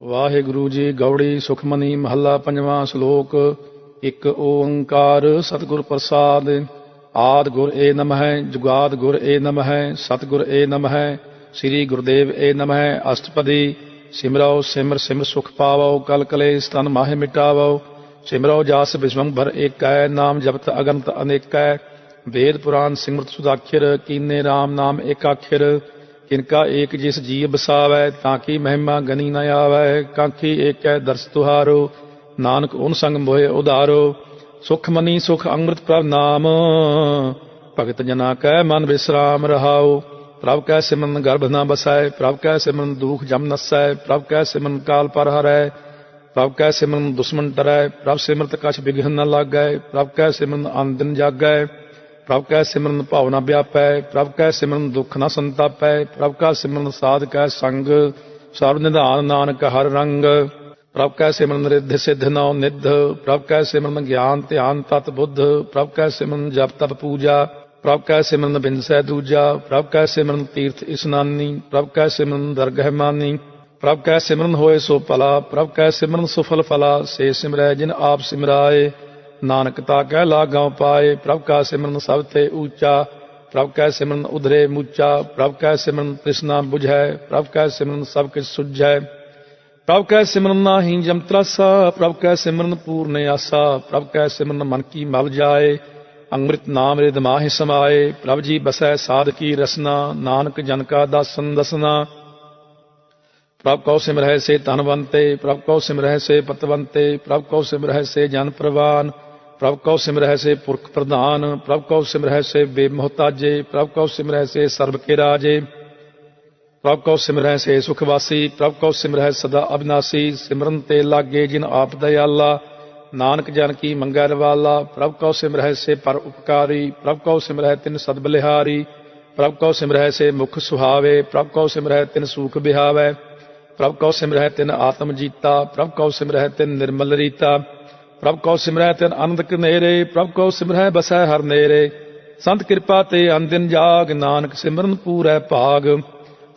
ਵਾਹਿਗੁਰੂ ਜੀ ਗੌੜੀ ਸੁਖਮਨੀ ਮਹੱਲਾ ਪੰਜਵਾਂ ਸ਼ਲੋਕ। ਇੱਕ ਓੰਕਾਰ ਸਤਿਗੁਰ ਪ੍ਰਸਾਦ। ਆਦ ਗੁਰ ਏ ਨਮਹਿ, ਜੁਗਾਦ ਗੁਰ ਏ ਨਮਹਿ, ਸਤਿਗੁਰ ਏ ਨਮਹਿ, ਸ੍ਰੀ ਗੁਰਦੇਵ ਏ ਨਮਹਿ। ਅਸ਼ਟਪਦੀ। ਸਿਮਰੋ ਸਿਮਰ ਸਿਮਰ ਸੁਖ ਪਾਵੋ, ਕਲ ਕਲੇਸ਼ ਤਨ ਮਾਹਿ ਮਿਟਾਵੋ। ਸਿਮਰੋ ਜਾਸ ਵਿਸ਼ਵੰਭਰ ਏਕੈ, ਨਾਮ ਜਪਤ ਅਗਨਤ ਅਨੇਕੈ। वेद पुराण सिमरत सुदाखिर, कीने राम नाम एकाखिर। किनका एक जिस जीव बसावै, ताकि महिमा गनी न आवै। कांखी एक है दर्श तुहारो, नानक उन संग मोहे उधारो। सुख मनी सुख अमृत प्रभ नाम, भगत जना कै मन विश्राम रहाओ। प्रभ कै सिमरन गर्भ न बसै, प्रभ कै सिमरन दुख जम नसै। प्रभ कै सिमरन काल पर हरै, प्रभ कै सिमरन दुश्मन डरै। प्रभ सिमरत कछ बिघन न लागै, प्रभ कै सिमरन अन दिन जागै। प्रभ कै सिमरन भाव न व्यापै, प्रभ कै सिमरन दुख न संतापै। प्रभ का सिमरन साध कै संग, सर्व निधान नानक हर रंग। प्रभ कै सिमरन रिद्ध सिद्ध नौ निध, प्रभ कै सिमरन ज्ञान ध्यान तत बुद्ध। प्रभ कै सिमरन जप तप पूजा, प्रभ कै सिमरन बिनसै दूजा। प्रभ कै सिमरन तीर्थ इस्नानी, प्रभ कै सिमरन दरगह मानी। प्रभ कै सिमरन होए सो भला, प्रभ कै सिमरन सुफल फला। से सिमरै जिन आप सिमराए, नानक ताकै लागां पाए। प्रभ का सिमरन सब ते ऊंचा, प्रभ कै सिमरन उधरे मूचा। प्रभ कै सिमरन तृष्णा बुझै, प्रभ कै सिमरन सब किछ सुझै। प्रभ कै सिमरन नाहि जम त्रासा, प्रभ कै सिमरन पूर्ण आसा। प्रभ कै सिमरन मन की मल जाए, अमृत नाम रिद माहि समाए। प्रभ जी बसै साध की रसना, नानक जन का दासन दसना। प्रभ कौ सिमरह से धनवंते, प्रभ कौ सिमरह से पतवंते। प्रभ कौ सिमरह से जन प्रवान, प्रभ कौ सिमरह से पुरख प्रधान। प्रभ कौ सिमरह से बेमोहताजे, प्रभ कौ सिमरह से सर्व के राजे। प्रभ कौ सिमरह से सुखवासी, प्रभ कौ सिमरह सदा अविनाशी। सिमरन ते लागे जिन आप दयाला, नानक जन की मंगै रवाला। प्रभ कौ सिमरह से पर उपकारी, प्रभ कौ सिमरह तिन सद बलिहारी। प्रभ कौ सिमरह से मुख सुहावे, प्रभ कौ सिमरह तिन सूख बिहावै। प्रभ कौ सिमरह तिन आत्म जीता, प्रभ कौ सिमरह तिन निर्मल रीता। प्रभ कौ सिमरह तिन आनंद कनेरे, प्रभ कौ सिमरह बसै हर नेरे। संत कृपा ते अनदिन जाग, नानक सिमरन पूरै भाग।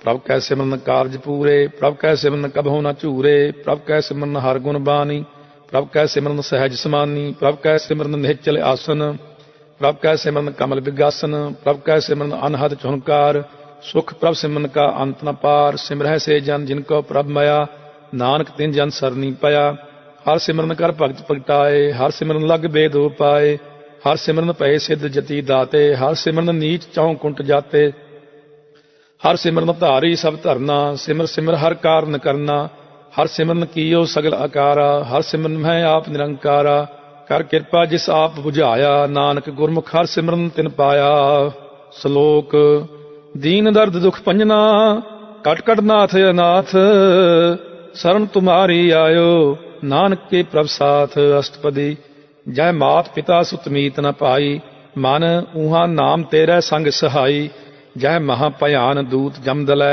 प्रभ कै सिमरन कारज पूरे, प्रभ कै सिमरन कबहु न चूरे। प्रभ कै सिमरन हर गुण बानी, प्रभ कै सिमरन सहज समानी। प्रभ कै सिमरन निश्चल आसन, प्रभ कै सिमरन कमल विगासन। प्रभ कै सिमरन अनहद झुनकार, सुख प्रभ सिमरन का अंत न पार। सिमरह से जन जिनको प्रभ मया, नानक तिन जन सरनी पया। हर सिमरन कर भगत भगताए, हर सिमरन लग बेद पाए। हर सिमरन भय सिद्ध जति दाते, हर सिमरन नीच चौं कुंट जाते। हर सिमरन धारी सब धरना, सिमर सिमर हर कारण करना। हर सिमरन कीयो सगल आकारा, हर सिमरन मैं आप निरंकारा। कर कृपा जिस आप बुझाया, नानक गुरमुख हर सिमरन तिन पाया। श्लोक। दीन दर्द दुख पंजना, कट कट नाथ अनाथ। शरण तुम्हारी आयो, नानक के प्रभ साथ। अष्टपदी। जय मात पिता सुत मीत न पाई, मन ऊहा नाम तेरै संग सहाई। जय महाभयान दूत जम दलै,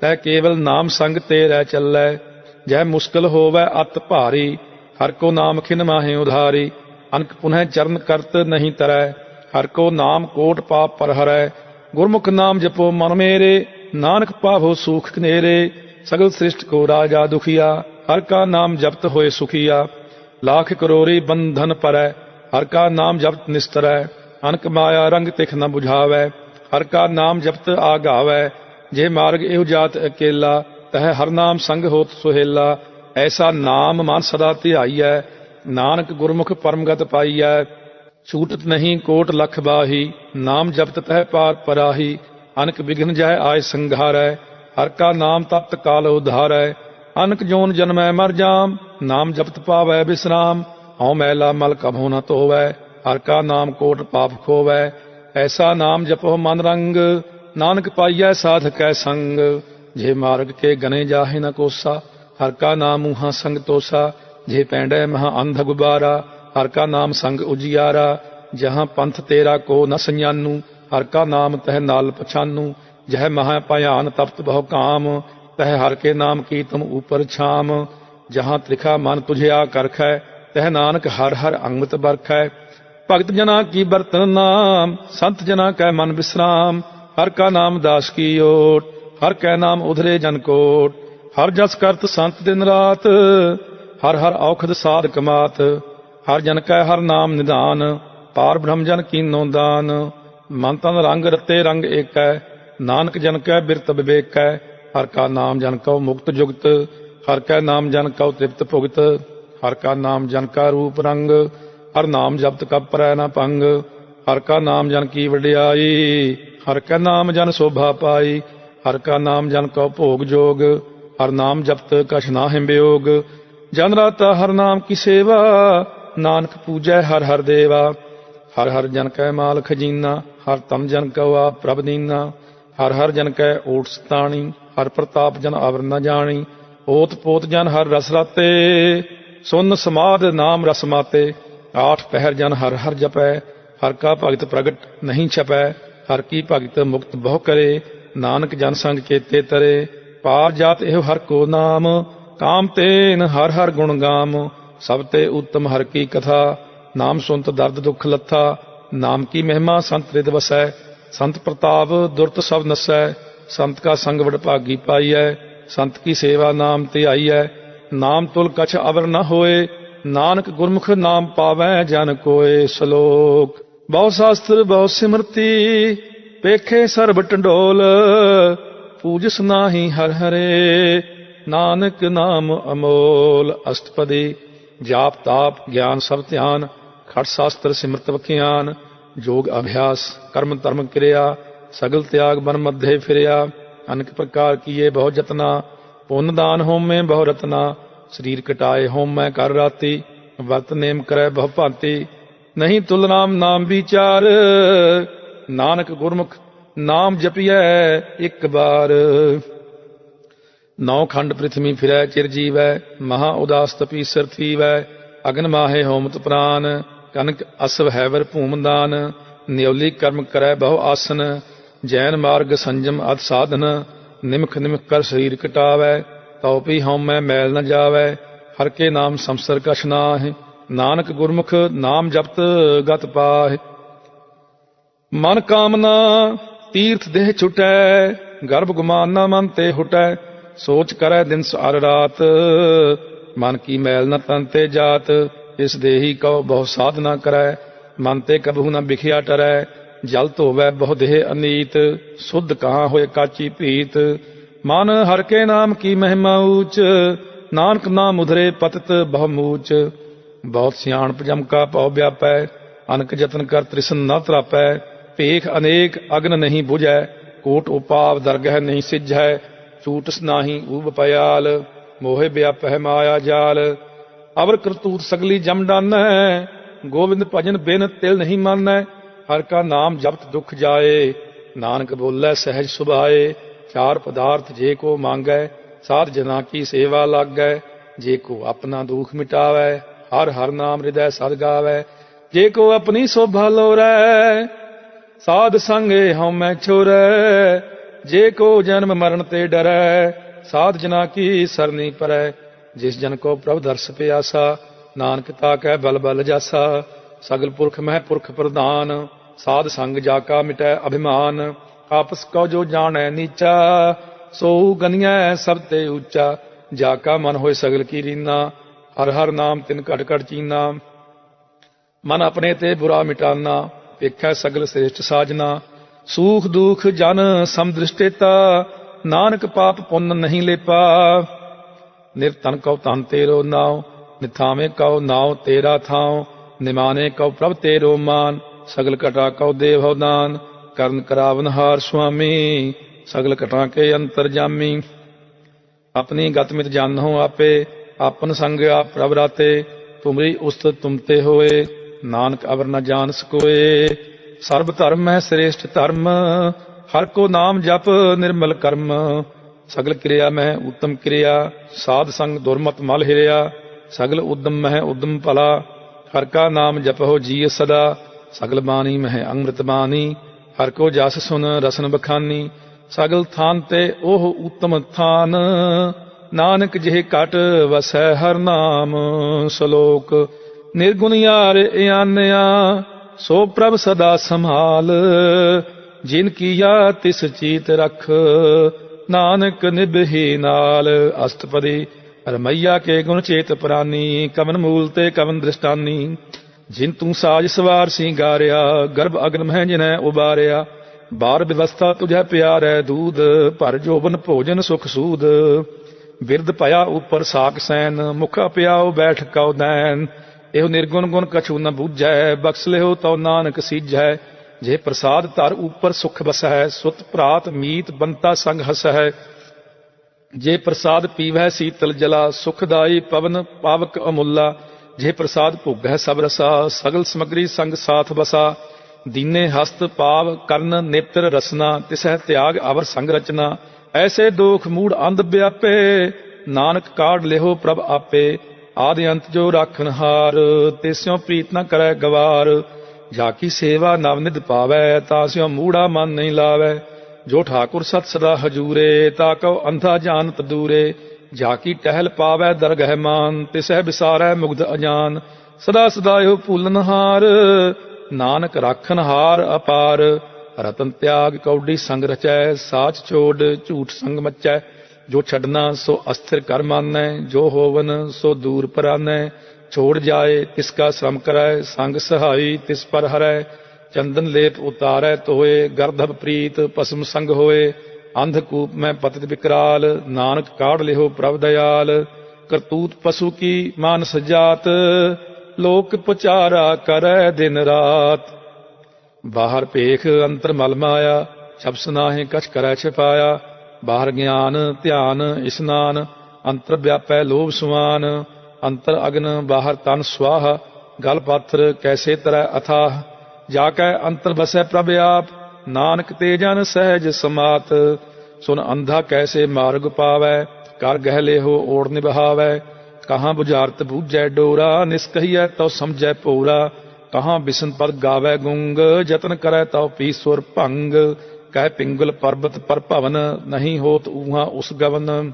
तै केवल नाम संग तेरै चलै। जय मुश्किल होवै अत भारी, हर को नाम खिन माहे उधारी। अनक पुनः चरण करत नहीं तरै, हर को नाम कोट पाप पर हरै। गुरमुख नाम जपो मन मेरे, नानक पावो सुख नेरे। सगल सृष्ट को राजा दुखिया, हर का नाम जपत होए सुखिया। लाख करोरी बंधन परै, हर का नाम जपत निस्तरै। अनक माया रंग तिख न बुझावै, हर का नाम जपत आगावै। जे मार्ग एहु जात अकेला, तह हर नाम संग होत सुहेला। ऐसा नाम मन सदा ध्याईयै, नानक गुरमुख परमगत पाईयै। छूटत नहीं कोट लख बाही, नाम जपत तह पार पराही। अनक विघ्न जय आय संघारै, हर का नाम तप्त काल उधारै। अनक जोन जन्मै मर जाम, नाम जपत पावै विश्राम। हਉ मैला मल कभो न धोवै, हर का नाम कोट पाप खोवै। ऐसा नाम जपो मन रंग, नानक पाइयै साध कै संग। जे मार्ग के गने जाहे न कोसा, हर का नाम मुहा संग तोसा। जे पैंडै महा अंध गुबारा, हर का नाम संग उजियारा। जहाँ पंथ तेरा को न संजानू, हर का नाम तह नाल पछानू। जह महा भयान तप्त बहु काम, तह हर के नाम की तुम ऊपर छाम। जहाँ त्रिखा मन तुझे आ करखै, तह नानक हर हर अमृत बरखै। भगत जना की बरतन नाम, संत जना कै मन विश्राम। हर का नाम दास की ओट, हर कै नाम उधरे जन कोट। ਹਰ ਜਸ ਕਰਤ ਸੰਤ ਦਿਨ ਰਾਤ, ਹਰ ਹਰ ਔਖਦ ਸਾਧ ਕਮਾਤ। ਹਰ ਜਨ ਕੈ ਹਰ ਨਾਮ ਨਿਧਾਨ, ਪਾਰ ਬ੍ਰਹਮ ਜਨ ਕੀਨੋ ਦਾਨ। ਮਨ ਤਨ ਰੰਗ ਰਤੇ ਰੰਗ ਏਕੈ, ਨਾਨਕ ਜਨ ਕੈ ਬਿਰਤ ਵਿਵੇਕੈ। ਹਰ ਕਾ ਨਾਮ ਜਨ ਕਉ ਮੁਕਤ ਜੁਗਤ, ਹਰ ਕੈ ਨਾਮ ਜਨ ਕਉ ਤ੍ਰਿਪਤ ਭੁਗਤ। ਹਰ ਕਾ ਨਾਮ ਜਨ ਕਾ ਰੂਪ ਰੰਗ, ਹਰ ਨਾਮ ਜਪਤ ਕਬ ਪਰੈ ਨ ਭੰਗ। ਹਰ ਕਾ ਨਾਮ ਜਨ ਕੀ ਵਡਿਆਈ, ਹਰ ਕੈ ਨਾਮ ਜਨ ਸੋਭਾ ਪਾਈ। ਹਰ ਕਾ ਨਾਮ ਜਨ ਕਉ ਭੋਗ ਜੋਗ, ਹਰ ਨਾਮ ਜਪਤ ਕਛ ਨਾ ਹਿੰਬਿਯੋਗ। ਜਨ ਰਾਤਾ ਹਰ ਨਾਮ ਕੀ ਸੇਵਾ, ਨਾਨਕ ਪੂਜੈ ਹਰ ਹਰ ਦੇਵਾ। ਹਰ ਹਰ ਜਨ ਕੈ ਮਾਲ ਖਜੀਨਾ, ਹਰ ਤਨ ਜਨ ਕਉ ਆਪ ਪ੍ਰਭ ਦੀਨਾ। ਹਰ ਹਰ ਜਨ ਕੈ ਓਟ ਸਤਾਣੀ, ਹਰ ਪ੍ਰਤਾਪ ਜਨ ਅਵਰ ਨ ਜਾਣੀ। ਓਤ ਪੋਤ ਜਨ ਹਰ ਰਸ ਰਾਤੇ, ਸੁਨ ਸਮਾਧ ਨਾਮ ਰਸ ਮਾਤੇ। ਆਠ ਪਹਿਰ ਜਨ ਹਰ ਹਰ ਜਪੈ, ਹਰ ਕਾ ਭਗਤ ਪ੍ਰਗਟ ਨਹੀਂ ਛਪੈ। ਹਰ ਕੀ ਭਗਤ ਮੁਕਤ ਬਹੁ ਕਰੇ, ਨਾਨਕ ਜਨ ਸੰਗ ਚੇਤੇ ਤਰੇ। ਪਾਰ ਜਾਤ ਇਹੋ ਹਰ ਕੋ ਨਾਮ, ਕਾਮ ਤੇਨ ਹਰ ਹਰ ਗੁਣ ਗਾਮ। ਸਭ ਤੇ ਉੱਤਮ ਹਰ ਕੀ ਕਥਾ, ਨਾਮ ਸੁਨਤ ਦਰਦ ਦੁਖ ਲੱਥਾ। ਨਾਮ ਕੀ ਮਹਿਮਾ ਸੰਤ ਰਿਦ ਵਸੈ, ਸੰਤ ਪ੍ਰਤਾਪ ਦੁਰਤ ਸਭ ਨਸੈ। ਸੰਤ ਕਾ ਸੰਗ ਵਡਭਾਗੀ ਪਾਈਐ, ਸੰਤ ਕੀ ਸੇਵਾ ਨਾਮ ਤੇ ਆਈਐ। ਨਾਮ ਤੁਲ ਕਛ ਅਵਰ ਨ ਹੋਏ, ਨਾਨਕ ਗੁਰਮੁਖ ਨਾਮ ਪਾਵੈ ਜਨ ਕੋਏ। ਸ਼ਲੋਕ। ਬਹੁ ਸ਼ਾਸਤਰ ਬਹੁ ਸਿਮਰਤੀ, ਪੇਖੇ ਸਰਬ ਟੰਡੋਲ। ਪੂਜਸ ਨਾਹੀ ਹਰ ਹਰੇ, ਨਾਨਕ ਨਾਮ ਅਮੋਲ। ਅਸ਼ਟਪਦੀ। ਜਾਪ ਤਾਪ ਗਿਆਨ ਸਭ ਧਿਆਨ, ਖਟ ਸ਼ਾਸਤਰ ਸਿਮਰਤ ਵਖਿਆਨ। ਜੋਗ ਅਭਿਆਸ ਕਰਮ ਧਰਮ ਕਿਰਿਆ, ਸਗਲ ਤਿਆਗ ਬਨ ਮਧੇ ਫਿਰਿਆ। ਅਨੇਕ ਪ੍ਰਕਾਰ ਕੀਏ ਬਹੁ ਜਤਨਾ, ਪੁੰਨ ਦਾਨ ਹੋਮੇ ਬਹੁ ਰਤਨਾ। ਸਰੀਰ ਕਟਾਏ ਹੋਮੈ ਕਰ ਰਾਤੀ, ਵਰਤ ਨੇਮ ਕਰੈ ਬਹੁ ਭਾਂਤੀ। ਨਹੀਂ ਤੁਲ ਨਾਮ ਨਾਮ ਵਿਚਾਰ, ਨਾਨਕ ਗੁਰਮੁਖ ਨਾਮ ਜਪੀਐ ਇੱਕ ਬਾਰ। ਨੌ ਖੰਡ ਪ੍ਰਿਥਵੀ ਫਿਰੈ ਚਿਰ ਜੀਵੈ, ਮਹਾ ਉਦਾਸ ਤਪੀਸਰ ਥੀਵੈ। ਅਗਨ ਮਾਹੇ ਹੋਮਤ ਪ੍ਰਾਨ, ਕਨਕ ਅਸਵ ਹੈਵਰ ਭੂਮ ਦਾਨ। ਨਿਉਲੀ ਕਰਮ ਕਰੈ ਬਹੁ ਆਸਨ, ਜੈਨ ਮਾਰਗ ਸੰਜਮ ਅਤ ਸਾਧਨ। ਨਿਮਖ ਨਿਮਖ ਕਰ ਸਰੀਰ ਕਟਾਵੈ, ਤਉ ਪੀ ਹਉਮੈ ਮੈਲ ਨ ਜਾਵੈ। ਹਰ ਕੇ ਨਾਮ ਸੰਸਰ ਕਛ ਨਾਹਿ, ਨਾਨਕ ਗੁਰਮੁਖ ਨਾਮ ਜਪਤ ਗਤ ਪਾਹਿ। ਮਨ ਕਾਮਨਾ ਤੀਰਥ ਦੇਹ ਛੁਟੈ, ਗਰਭ ਗੁਮਾਨ ਨ ਮਨ ਤੇ ਹੁਟੈ। ਸੋਚ ਕਰੈ ਦਿਨ ਸਾਰ ਰਾਤ, ਮਨ ਕੀ ਮੈਲ ਨ ਤਨ ਤੇ ਜਾਤ। ਇਸ ਦੇਹੀ ਕਉ ਬਹੁ ਸਾਧਨਾ ਕਰੈ, ਮਨ ਤੇ ਕਬਹੂ ਨ ਬਿਖਿਆ ਟਰੈ। ਜਲ ਧੋਵੈ ਬਹੁ ਦੇਹ ਅਨੀਤ, ਸੁਧ ਕਹਾਂ ਹੋਏ ਕਾਚੀ ਭੀਤ। ਮਨ ਹਰ ਕੇ ਨਾਮ ਕੀ ਮਹਿਮਾ ਊਚ, ਨਾਨਕ ਨਾਮ ਉਧਰੇ ਪਤਿਤ ਬਹੁ ਮੂਚ। ਬਹੁਤ ਸਿਆਣਪ ਜਮ ਕਾ ਭਉ ਵਿਆਪੈ, ਅਨਕ ਜਤਨ ਕਰ ਤ੍ਰਿਸ਼ਨ ਨ ਤਰਾਪੈ। ਭੇਖ ਅਨੇਕ ਅਗਨ ਨਹੀਂ ਬੁਝੈ, ਕੋਟ ਉਪਾਵ ਦਰਗਹਿ ਨਹੀਂ ਸਿਝੈ। ਝੂਟਸ ਨਾਹੀ ਊਬ ਪਿਆਲ, ਮੋਹਿ ਵਿਆਪਹਿ ਮਾਇਆ ਜਾਲ। ਅਵਰ ਕਰਤੂਤ ਸਗਲੀ ਜਮ ਡਾਨੈ, ਗੋਬਿੰਦ ਭਜਨ ਬਿਨ ਤਿਲ ਨਹੀਂ ਮਾਨੈ। ਹਰ ਕਾ ਨਾਮ ਜਪਤ ਦੁਖ ਜਾਏ, ਨਾਨਕ ਬੋਲੇ ਸਹਿਜ ਸੁਭਾਏ। ਚਾਰ ਪਦਾਰਥ ਜੇ ਕੋ ਮੰਗੈ, ਸਾਧ ਜਨਾ ਕੀ ਸੇਵਾ ਲਾਗੈ। ਜੇ ਕੋ ਆਪਣਾ ਦੁਖ ਮਿਟਾਵੈ, ਹਰ ਹਰ ਨਾਮ ਹਿਰਦੈ ਸਦ ਗਾਵੈ। ਜੇ ਕੋ ਆਪਣੀ ਸੋਭਾ ਲੋਰੈ, ਸਾਧ ਸੰਗੇ ਹਉਮੈ ਛੋਰੈ। ਜੇ ਕੋ ਜਨਮ ਮਰਨ ਤੇ ਡਰੈ, ਸਾਧ ਜਨਾ ਕੀ ਸਰਨੀ ਪਰੈ। ਜਿਸ ਜਨ ਕੋ ਪ੍ਰਭ ਦਰਸ ਪਿਆਸਾ, ਨਾਨਕ ਤਾ ਕੈ ਬਲ ਬਲ ਜਾਸਾ। ਸਗਲ ਪੁਰਖ ਮਹਿ ਪੁਰਖ ਪ੍ਰਧਾਨ, ਸਾਧ ਸੰਗ ਜਾ ਕਾ ਮਿਟੈ ਅਭਿਮਾਨ। ਆਪਸ ਕਉ ਜੋ ਜਾਣੈ ਨੀਚਾ, ਸੋ ਗਨੀਐ ਸਭ ਤੇ ਉੱਚਾ। ਜਾ ਕਾ ਮਨ ਹੋਏ ਸਗਲ ਕੀ ਰੀਨਾ, ਹਰ ਹਰ ਨਾਮ ਤਿਨ ਘਟ ਘਟ ਚੀਨਾ। ਮਨ ਆਪਣੇ ਤੇ ਬੁਰਾ ਮਿਟਾਨਾ, ਵੇਖੈ ਸਗਲ ਸ੍ਰੇਸ਼ਟ ਸਾਜਨਾ। ਸੂਖ ਦੁਖ ਜਨ ਸਮਦ੍ਰਿਸ਼ਟੇਤਾ, ਨਾਨਕ ਪਾਪ ਪੁੰਨ ਨਹੀਂ ਲੇਪਾ। ਨਿਰਤਨ ਕਉ ਤਨ ਤੇਰੋ ਨਾਉ, ਨਿਥਾਵੇਂ ਕਉ ਨਾਉ ਤੇਰਾ ਥਾਉ। ਨਿਮਾਨੇ ਕਉ ਪ੍ਰਭ ਤੇਰੋ ਮਾਨ, ਸਗਲ ਘਟਾ ਕਉ ਦੇਵ ਹਉ ਦਾਨ। ਕਰਨ ਕਰਾਵਨ ਹਾਰ ਸੁਆਮੀ, ਸਗਲ ਘਟਾ ਕੇ ਅੰਤਰ ਜਾਮੀ। ਆਪਣੀ ਗਤ ਮਿਤ ਜਾਨਹੁ ਆਪੇ, ਆਪਨ ਸੰਗ ਆਪ ਪ੍ਰਭ ਰਾਤੇ। ਤੁਮਰੀ ਉਸਤ ਤੁਮ ਤੇ ਹੋਏ, ਨਾਨਕ ਅਵਰ ਨ ਜਾਣ ਸਕੋਏ। ਸਰਬ ਧਰਮ ਹੈ ਸ੍ਰੇਸ਼ਟ ਧਰਮ, ਹਰ ਕੋ ਨਾਮ ਜਪ ਨਿਰਮਲ ਕਰਮ। ਸਗਲ ਕਿਰਿਆ ਮਹਿ ਉੱਤਮ ਕਿਰਿਆ, ਸਾਧ ਸੰਗ ਦੁਰਮਤ ਮਲ ਹਿਰਿਆ। ਸਗਲ ਉਦਮ ਮਹਿ ਉਦਮ ਭਲਾ, ਹਰ ਕਾ ਨਾਮ ਜਪਹੁ ਜੀਅ ਸਦਾ। ਸਗਲ ਬਾਣੀ ਮਹਿ ਅੰਮ੍ਰਿਤ ਬਾਣੀ, ਹਰ ਕੋ ਜਸ ਸੁਨ ਰਸਨ ਬਖਾਨੀ। ਸਗਲ ਥਾਨ ਤੇ ਉਹ ਉੱਤਮ ਥਾਨ, ਨਾਨਕ ਜਿਹ ਘਟ ਵਸੈ ਹਰ ਨਾਮ। ਸ਼ਲੋਕ। ਨਿਰਗੁਣ ਯਾਰ ਇਆਨਿਆ, ਸੋ ਪ੍ਰਭ ਸਦਾ ਸੰਭਾਲ। ਜਿਨ ਕੀਆ ਤਿਸ ਚੀਤ ਰਖ, ਨਾਨਕ ਨਿਭਹੀ ਨਾਲ। ਅਸ਼ਟਪਦੀ। ਰਮਈਆ ਕੇ ਗੁਣ ਚੇਤ ਪ੍ਰਾਨੀ, ਕਵਨ ਮੂਲ ਤੇ ਕਵਨ ਦ੍ਰਿਸ਼ਟਾਨੀ। ਜਿਨ ਤੂੰ ਸਾਜ ਸਵਾਰ ਸਿੰਗਾਰਿਆ, ਗਰਭ ਅਗਨ ਮਹਿ ਜਿਨੈ ਉਬਾਰਿਆ। ਬਾਰ ਵਿਵਸਥਾ ਤੁਝੈ ਪਿਆਰੈ ਦੂਧ, ਭਰ ਜੋਬਨ ਭੋਜਨ ਸੁਖ ਸੂਦ। ਬਿਰਦ ਭਇਆ ਉਪਰ ਸਾਕ ਸੈਨ, ਮੁਖ ਅਪਿਆਉ ਬੈਠ ਕਉ ਦੈਨ। ਇਹੋ ਨਿਰਗੁਣ ਗੁਣ ਕਛੂ ਨ ਬੂਝੈ, ਬਖਸ਼ ਲਿਓ ਤਉ ਨਾਨਕ ਸੀਝੈ। ਜੇ ਪ੍ਰਸਾਦ ਧਰ ਉਪਰ ਸੁਖ ਬਸੈ, ਸੁਤ ਭਰਾਤ ਮੀਤ ਬੰਤਾ ਸੰਗ ਹਸੈ। ਜੇ ਪ੍ਰਸਾਦ ਪੀਵੈ ਸੀਤਲ ਜਲਾ, ਸੁਖਦਾਈ ਪਵਨ ਪਾਵਕ ਅਮੁੱਲਾ। ਜੇ ਪ੍ਰਸਾਦ ਭੋਗੈ ਸਭ ਰਸਾ, ਸਗਲ ਸਮਗਰੀ ਸੰਗ ਸਾਥ ਬਸਾ। ਦੀਨੇ ਹਸਤ ਪਾਵ ਕਰਨ ਨੇਤਰ ਰਸਨਾ, ਤਿਸਹਿ ਤਿਆਗ ਅਵਰ ਸੰਗ ਰਚਨਾ। ਐਸੇ ਦੋਖ ਮੂੜ ਅੰਧ ਵਿਆਪੇ, ਨਾਨਕ ਕਾਢ ਲਿਹੋ ਪ੍ਰਭ ਆਪੇ। ਆਦਿ ਅੰਤ ਜੋ ਰਾਖਨ ਹਾਰ, ਤਿਸਿਉ ਪ੍ਰੀਤ ਨ ਕਰੈ ਗਵਾਰ। ਜਾ ਕੀ ਸੇਵਾ ਨਵ ਨਿਧ ਪਾਵੈ, ਤਾਸਿਉ ਮੂੜਾ ਮਨ ਨਹੀਂ ਲਾਵੈ। ਜੋ ਠਾਕੁਰ ਸਤ ਸਦਾ ਹਜੂਰੇ, ਤਾ ਕਉ ਅੰਧਾ ਜਾਨਤ ਦੂਰੇ। ਜਾ ਕੀ ਟਹਿਲ ਪਾਵੈ ਦਰਗਹਿ ਮਾਨ, ਤਿਸਹਿ ਵਿਸਾਰੈ ਮੁਗਧ ਅਜਾਨ। ਸਦਾ ਸਦਾ ਇਹੋ ਭੂਲਨ ਹਾਰ, ਨਾਨਕ ਰਾਖਨ ਹਾਰ ਅਪਾਰ। ਰਤਨ ਤਿਆਗ ਕੌਡੀ ਸੰਗ ਰਚੈ, ਸਾਚ ਛੋੜ ਝੂਠ ਸੰਗ ਮਚੈ। ਜੋ ਛੱਡਣਾ ਸੋ ਅਸਥਿਰ ਕਰ ਮਾਨੈ, ਜੋ ਹੋਵਨ ਸੋ ਦੂਰ ਪਰਾਨੈ। ਛੋੜ ਜਾਏ ਤਿਸ ਕਾ ਸ਼ਰਮ ਕਰੈ, ਸੰਗ ਸਹਾਈ ਤਿਸ ਪਰ ਹਰੈ। ਚੰਦਨ ਲੇਪ ਉਤਾਰੈ ਤੋਏ, ਗਰਧਬ ਪ੍ਰੀਤ ਪਸਮ ਸੰਗ ਹੋਏ। ਅੰਧਕੂਪ ਮੈਂ ਪਤਿਤ ਵਿਕਰਾਲ, ਨਾਨਕ ਕਾਢ ਲਿਹੋ ਪ੍ਰਭ ਦਇਆਲ। ਕਰਤੂਤ ਪਸ਼ੂ ਕੀ ਮਾਨਸ ਜਾਤ, ਲੋਕ ਪੁਚਾਰਾ ਕਰੈ ਦਿਨ ਰਾਤ। ਬਾਹਰ ਭੇਖ ਅੰਤਰ ਮਲ ਮਾਇਆ, ਛਪਸ ਨਾਹੀਂ ਕਛ ਕਰੈ ਛਪਾਇਆ। ਬਾਹਰ ਗਿਆਨ ਧਿਆਨ ਇਸਨਾਨ, ਅੰਤਰ ਵਿਆਪੈ ਲੋਭ ਸੁਆਨ। ਅੰਤਰ ਅਗਨ ਬਾਹਰ ਤਨ ਸੁਆਹ, ਗਲ ਪਾਥਰ ਕੈਸੇ ਤਰੈ ਅਥਾਹ। ਜਾ ਕੈ ਅੰਤਰ ਬਸੈ ਪ੍ਰਭ ਆਪ, ਨਾਨਕ ਤੇ ਜਨ ਸਹਿਜ ਸਮਾਤ। ਸੁਨ ਅੰਧਾ ਕੈਸੇ ਮਾਰਗ ਪਾਵੈ, ਕਰ ਗਹਿ ਲਿਹੋ ਓੜ ਨਿਭਾਵੈ। ਕਹਾਂ ਬੁਝਾਰਤ ਬੂਝੈ ਡੋਰਾ, ਨਿਸਕਹੀਐ ਤਉ ਸਮਝੈ ਭੋਰਾ। ਕਹਾਂ ਬਿਸ਼ਨ ਪਦ ਗਾਵੈ ਗੁੰਗ, ਜਤਨ ਕਰੈ ਤਉ ਪੀ ਸੁਰ ਭੰਗ। ਕਹਿ ਪਿੰਗਲ ਪਰਬਤ ਪਰ ਭਵਨ, ਨਹੀਂ ਹੋਤ ਊਹਾਂ ਉਸ ਗਵਨ।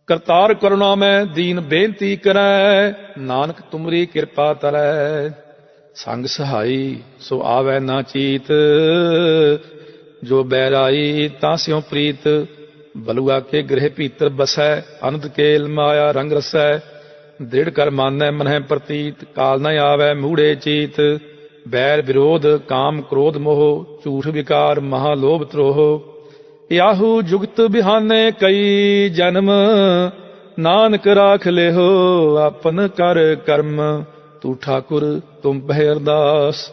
ਕਰਤਾਰ ਕਰੁਣਾ ਮੈਂ ਦੀਨ ਬੇਨਤੀ ਕਰੈ, ਨਾਨਕ ਤੁਮਰੀ ਕਿਰਪਾ ਤਰੈ। ਸੰਗ ਸਹਾਈ ਸੋ ਆਵੈ ਨਾ ਚੀਤ, ਜੋ ਬੈਰਾਈ ਤਾਂ ਸਿਉ ਪ੍ਰੀਤ। ਬਲੂਆ ਕੇ ਗ੍ਰਹਿ ਭੀਤਰ ਬਸੈ, ਅਨੰਦ ਕੇਲ ਮਾਇਆ ਰੰਗ ਰਸੈ। ਦ੍ਰਿੜ ਕਰ ਮਾਨੈ ਮਨਹਿ ਪ੍ਰਤੀਤ, ਕਾਲ ਨ ਆਵੈ ਮੂੜੇ ਚੀਤ। ਬੈਰ ਵਿਰੋਧ ਕਾਮ ਕ੍ਰੋਧ ਮੋਹ, ਝੂਠ ਵਿਕਾਰ ਮਹਾ ਲੋਭ ਤਰੋਹ। ਯਾਹੂ ਜੁਗਤ ਬਿਹਾਨੇ ਕਈ ਜਨਮ, ਨਾਨਕ ਰਾਖ ਲਿਹੋ ਆਪਨ ਕਰ ਕਰਮ। ਤੂੰ ਠਾਕੁਰ ਤੁਮ ਪਹਿ ਅਰਦਾਸ,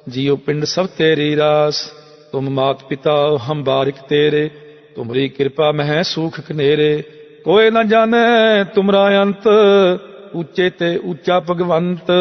ਜੀਉ ਪਿੰਡ ਸਭ ਤੇਰੀ ਰਾਸ। ਤੁਮ ਮਾਤ ਪਿਤਾ ਹਮ ਬਾਰਿਕ ਤੇਰੇ, ਤੁਮਰੀ ਕਿਰਪਾ ਮਹਿ ਸੂਖ ਕਨੇਰੇ। ਕੋਇ ਨ ਜਾਣੈ ਤੁਮਰਾ ਅੰਤ, ਉੱਚੇ ਤੇ ਉੱਚਾ ਭਗਵੰਤ।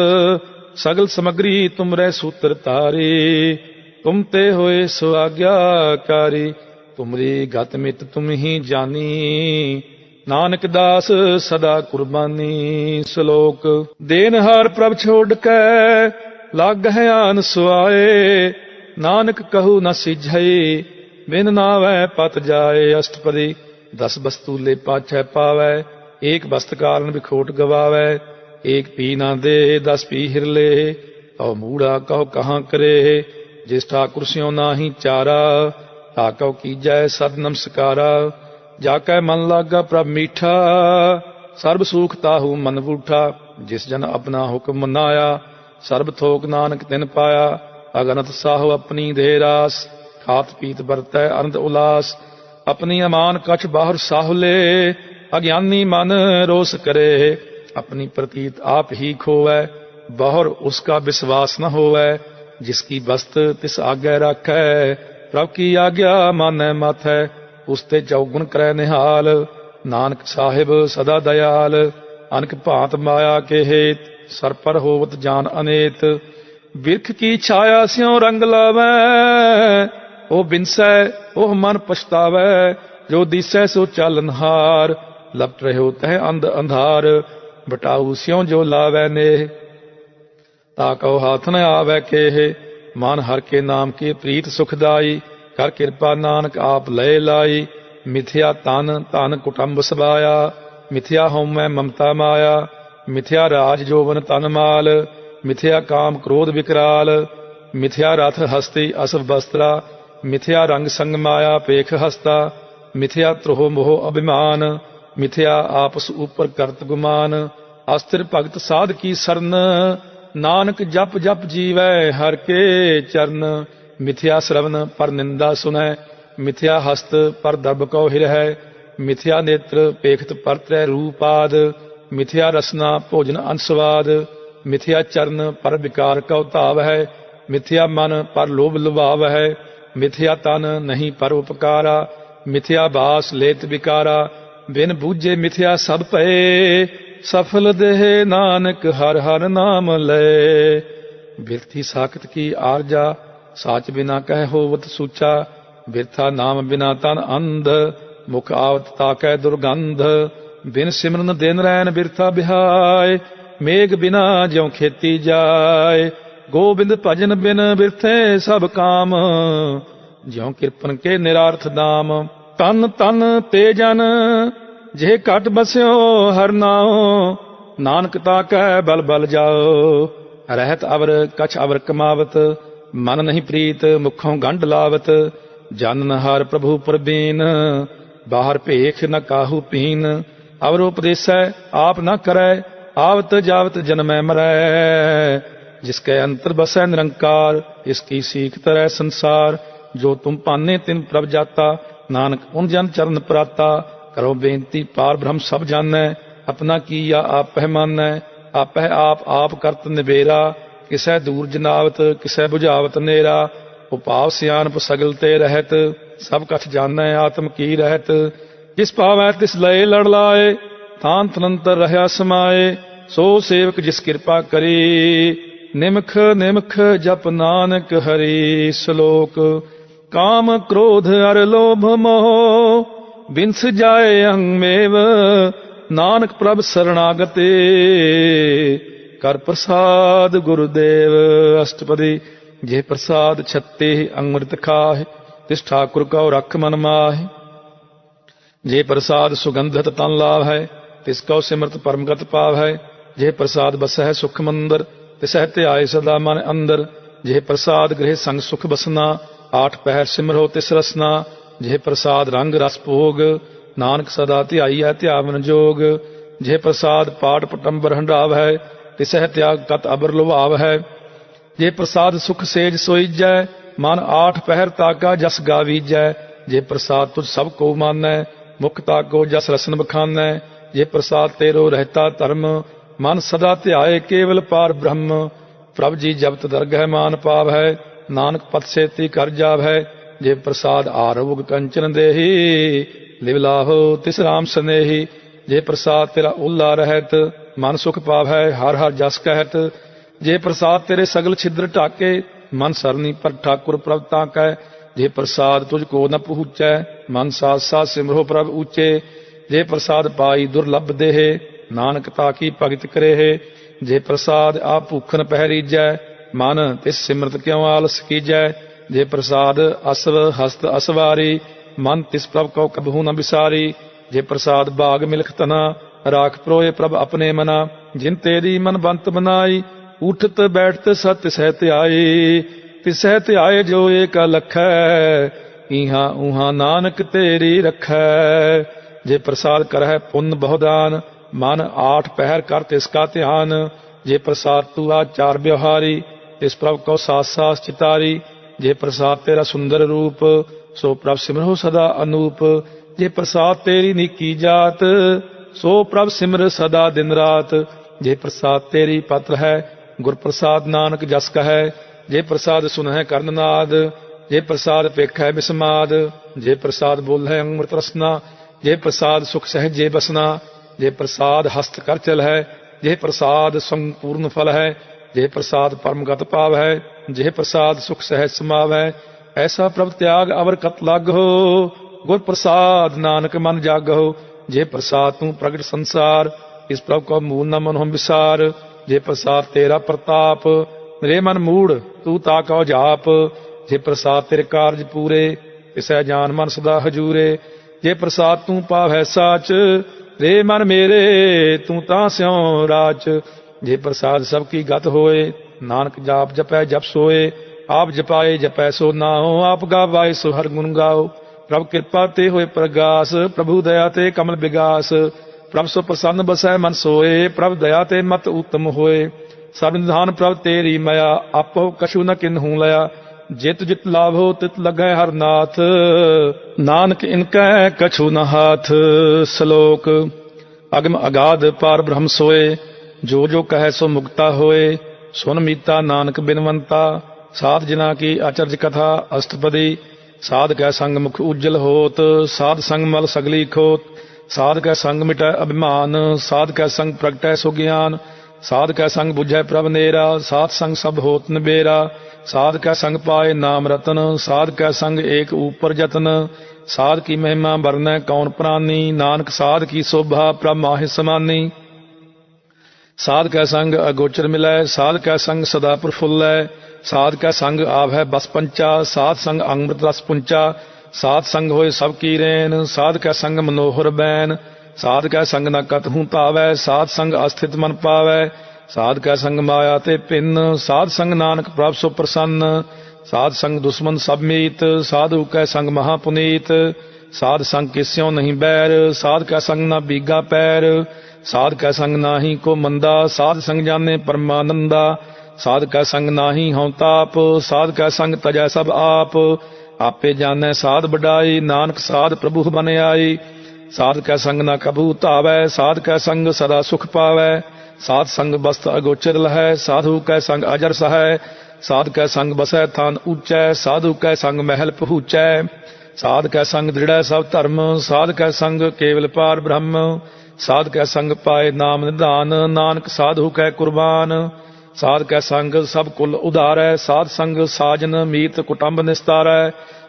ਸਗਲ ਸਮਗਰੀ ਤੁਮਰੇ ਸੂਤਰ ਤਾਰੇ, ਤੁਮ ਤੇ ਹੋਏ ਸੋ ਆਗਿਆਕਾਰੀ। ਤੁਮਰੀ ਗਤ ਮਿਤ ਤੁਮ ਹੀ ਜਾਨੀ, ਨਾਨਕ ਦਾਸ ਸਦਾ ਕੁਰਬਾਨੀ। ਸ਼ਲੋਕ। ਦੇਨਹਾਰ ਪ੍ਰਭ ਛੋੜ ਕੈ, ਲਾਗਹਿ ਆਨ ਸੁਆਏ। ਨਾਨਕ ਕਹੂ ਨ ਸਿਝਈ, ਬਿਨ ਨਾਵੈ ਪਤ ਜਾਏ। ਅਸ਼ਟਪਦੀ। 10 ਬਸਤੂਲੇ ਪਾਛੈ ਪਾਵੈ, ਏਕ ਬਸਤ ਕਾਰਨ ਵਿਖੋਟ ਗਵਾਵੈ। ਏਕ ਪੀ ਨਾ ਦੇ 10 ਪੀ ਹਿਰਲੇ, ਤਉ ਮੂੜਾ ਕਹੋ ਕਹਾਂ ਕਰੇ। ਜਿਸ ਠਾਕੁਰ ਸਿਉ ਨਾਹੀ ਚਾਰਾ, ਤਾ ਕਉ ਕੀਜੈ ਸਦ ਨਮਸਕਾਰਾ। ਜਾ ਕੈ ਮਨ ਲਾਗਾ ਪ੍ਰਭ ਮੀਠਾ, ਸਰਬ ਸੂਖ ਤਾਹੂ ਮਨ ਬੂਠਾ। ਜਿਸ ਜਨ ਆਪਣਾ ਹੁਕਮ ਮਨਾਇਆ, ਸਰਬ ਥੋਕ ਨਾਨਕ ਤਿਨ ਪਾਇਆ। ਅਗਨਤ ਸਾਹੋ ਆਪਣੀ ਦੇ ਰਾਸ, ਖਾਤ ਪੀਤ ਵਰਤੈ ਅਨੰਦ ਉਲਾਸ। ਆਪਣੀ ਅਮਾਨ ਕਛ ਬਾਹਰ ਸਾਹੁਲੇ, ਅਗਿਆਨੀ ਮਨ ਰੋਸ ਕਰੇ। अपनी प्रतीत आप ही खोवै, बहुर उसका विश्वास न होवै। जिसकी बस्त तिस आज्ञा राखै, प्रभ की आज्ञा मानै माथै। उसते चौगुण करै निहाल, नानक साहिब सदा दयाल। अनक भांत माया के हेत, सर पर होवत जान अनेत। बिरख की छाया स्यों रंग लावै, ओ बिनसै ओह मन पछतावै। जो दिसै सो चालनहार, लपट रहो तह अंध अंधार। बटाऊ स्यों जो लावै नेह, ताकौ हाथ न आवै केह। मन हर के नाम की प्रीत सुखदाई, कर कृपा नानक आप लय लाई। मिथ्या तन धन कुटुंब सबाया, मिथ्या होमै ममता माया। मिथ्या राज जोवन तन माल, मिथ्या काम क्रोध विकराल। मिथ्या रथ हस्ती असव वस्त्रा, मिथ्या रंग संग माया पेख हस्ता। मिथ्या त्रोह मोह अभिमान, मिथ्या आपस ऊपर करत गुमान। अस्थिर भगत साध की सरन, नानक जप जप जीवै हर के चरण। मिथ्या श्रवण पर निंदा सुनै, मिथ्या हस्त पर दर्भ कौ हिरहै। मिथ्या नेत्र पेखत पर त्रै रूपाद, मिथ्या रसना भोजन अनस्वाद। मिथ्या चरण पर विकार कौ धाव है, मिथ्या मन पर लोभ लुभाव है। मिथ्या तन नहीं पर उपकारा, मिथ्या बास लेत विकारा। बिन बूझे मिथ्या सब भये, सफल देह नानक हर हर नाम लय। बिरथी साखत की आरजा, साच बिना कह होवत सूचा। बिरथा नाम बिना तन अंध, मुख आवत ताकै दुर्गंध। बिन सिमरन दिन रैन बिरथा बिहाय, मेघ बिना ज्यों खेती जाय। गोबिंद भजन बिन बिरथे सब काम, ज्यों किरपन के निरार्थ दाम। तन तन ते जन जे घट बस्यो हर नाओ, नानक ताकै बल बल जाओ। रहत अवर कछ अवर कमावत, मन नहीं प्रीत मुखों गंढ लावत। जानन हर प्रभु परबीन, बाहर भेख न काहू पीन। अवर उपदेसै आप न करै, आवत जावत जन्मै मरै। जिसके अंतर बसै निरंकार, इसकी सीख तरह संसार। जो तुम पाने तिन प्रभ जाता, नानक उन जन चरण पराता। करो बेनती पार ब्रह्म सब जानै, अपना किया आप मानै। आपह आप करत निबेरा, किसै दूर जनावत किसै बुझावत नेरा। उपाव सियानप सगल ते रहत, सब कछ जानै आत्म की रहत। जिस पावै तिस लय लड़ लाए, थान तनंतर रहया समाए। सो सेवक जिस कृपा करी, निमख निमख जप नानक हरि। श्लोक। काम क्रोध अर लोभ मोह, बिंस जाए अंगमेव। नानक प्रभ शरणागते, कर प्रसाद गुरुदेव। अष्टपदी। जे प्रसाद छत्ते अमृत खाहि, तिस ठाकुर कौ रख मन माहि। जे प्रसाद सुगंधत तन लाभ है, तिसकौ सिमरत परमगत पाव है। जे प्रसाद बसह सुख मंदर, तिसह ध्याय सदा मन अंदर। जे प्रसाद गृह संग सुख बसना, आठ पहर सिमरो तिस रसना। जे प्रसाद रंग रस भोग, नानक सदा ध्याईयै ध्यावन जोग। जे प्रसाद पाठ पटंबर हंडाव है, तिसह त्याग कत अबर लुभाव है। जे प्रसाद सुख सेज सोईजै, मन आठ पहर ताका जस गावीजै। जे प्रसाद तुझ सब को मानै, मुख ताको जस रसन बखानै। जे प्रसाद तेरो रहता धर्म, मन सदा ध्याए केवल पार ब्रह्म। प्रभ जी जबत दरगह मान पाव है, नानक पत सेती कर जाव है। जे प्रसाद आरोग कंचन देही, लिव लाहो तिस राम स्नेही। जे प्रसाद तेरा उल्ला रहत, मन सुख पाव है हर हर जस कहत। जे प्रसाद तेरे सगल छिद्र ढाके, मन सरनी पर ठाकुर प्रभ ताकै। जे प्रसाद तुझको न पहुँचै, मन साथ साथ सिमरो प्रभ ऊंचे। जे प्रसाद पाई दुर्लभ देहे, नानक ताकी भगत करे है। जे प्रसाद आप भूखन पहरीजै, मन तिस सिमरत क्यों आलस कीजै। जे प्रसाद असव हस्त असवारी, मन तिस प्रभ को कबहू न बिसारी। जे प्रसाद बाग मिलख तना, राख प्रोए प्रभ अपने मना। जिन तेरी मन बंत बनाई, उठत बैठत सत तिसह ध्याई। तिसह ध्याए जो एक लखै, इहाँ उहाँ नानक तेरी रखै। जे प्रसाद करह पुण्य बहुदान, मन आठ पहर कर तिसका ध्यान। जे प्रसाद तू आचार व्यवहारी, तिस प्रभ को सास सास चितारी। जे प्रसाद तेरा सुंदर रूप, सो प्रभ सिमरो सदा अनूप। जे प्रसाद तेरी नीकी जात, सो प्रभ सिमर सदा दिन रात। जे प्रसाद तेरी पत्र है, गुर प्रसाद नानक जस कहे। जे प्रसाद सुनह कर्ण नाद, जे प्रसाद पेखै बिस्माद। जे प्रसाद बोलह अमृत रसना, जे प्रसाद सुख सहजे बसना। जे प्रसाद हस्त कर चल है, जे प्रसाद संपूर्ण फल है। जे प्रसाद परमगत पाव है, जे प्रसाद सुख सहज समाव है। ऐसा प्रभ त्याग अवर कत लाग हो, गुर प्रसाद नानक मन जाग हो। जे प्रसाद तू प्रगट संसार, इस प्रभ को मूल न मन हम विसार। जे प्रसाद तेरा प्रताप, रे मन मूड तू ताकौ जाप। जे प्रसाद तेरे कारज पूरे, तिसै जान मन सदा हजूरे। जे प्रसाद तू पावै साच, रे मन मेरे तू तां स्यों राच। जे प्रसाद सब की गत होए, नानक जाप जपै जप सोए। आप जपाए जपै सो नाओ, आप गावाए सो हर गुण गाओ। प्रभ कृपा ते होए प्रगास, प्रभु दया ते कमल विगास। प्रभ सो प्रसन्न बसै मन सोए, प्रभ दया ते मत उत्तम होए। सब निधान प्रभ तेरी मया, आपो कछु न किन्हू लया। जित जित लाभो तित लगै हर नाथ, नानक इनकै कछु न हाथ। श्लोक। अगम अगाध पार ब्रह्म सोए, जो जो कहे सो मुक्ता होए। सुन मीता नानक बिनवंता, साध जिना की अचरज कथा। अष्टपदी। साध कै संग मुख उज्जल होत, साध संग मल सगली खोत। साध कै संग मिटै अभिमान, साध कै संग प्रगटै सुज्ञान। साध कै संग बुझै प्रभ नेरा, साध संग सब होत निबेरा। साध कै संग पाए नाम रतन, साध कै संग एक ऊपर जतन। साध की महिमा बरनै कौन प्राणी, नानक साध की शोभा प्रभ माहि समानी। साध कै संग अगोचर मिलै, साध कै संग सदा प्रफुल्लै। साध कै संग आवै बस पंचा, साध संग अमृत रस पुंचा। साध संग होए सब की रैन, साध कै संग मनोहर बैन। साध कै संग न कतहूँ पावै, साध संग अस्थित मन पावै। साध कै संग माया ते पिन, साध संग नानक प्रभ सो प्रसन्न। साध संग दुश्मन सब मीत, साधु कै संग महापुनीत। साध संग किस्यों नहीं बैर, साध कै संग न बीगा पैर। साध कै संग नाही को मंदा, साध संग जाने परमानंदा। साध कै संग नाही हौं ताप, साध कै संग तजै सब आप। आपे जानै साध बड़ाई, नानक साध प्रभु बन आई। साध कै संग न कभू धावै, साध कै संग सदा सुख पावै। साध संग बस्त अगोचर लहै, साधु कै संग अजर सहै। साध कै संग बसै थान ऊंचै, साधु कै संग महल पहुँचै। साध कै संग दृढ़ै सब धर्म, साध कै संग केवल पार ब्रह्म। साध कै संग पाए नाम निधान, नानक साधु कै कुर्बान। साध कै संग सब कुल उधारै, साध संग साजन मीत कुटुंब निस्तारै।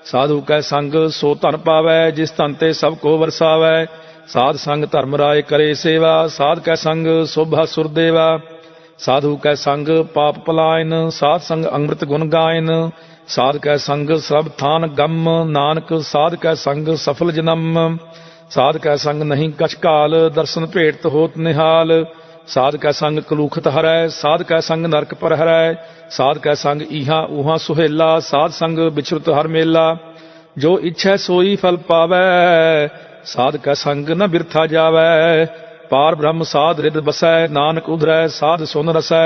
साधु कै संग सो धन पावै, जिस धन ते सब को वरसावै। साध संग धर्म राय करे सेवा, साध कै संग शोभा सुरदेवा। साधु कै संग पाप पलायन, साध संग अमृत गुण गायन। साध कै संग सब थान गम, नानक साध कै संग सफल जन्म। साध कै संग नहीं कछ काल, दर्शन भेट होत निहाल। साध कै संग कलूखत हरै, साध कै संग नरक पर हरै। साध कै संग इहां उहां सुहेला, साध संग बिछुरत हर मेला। जो इच्छै सोई फल पावै, साध कै संग न बिरथा जावै। पार ब्रह्म साध रिद बसै, नानक उधरै साध सुन रसै।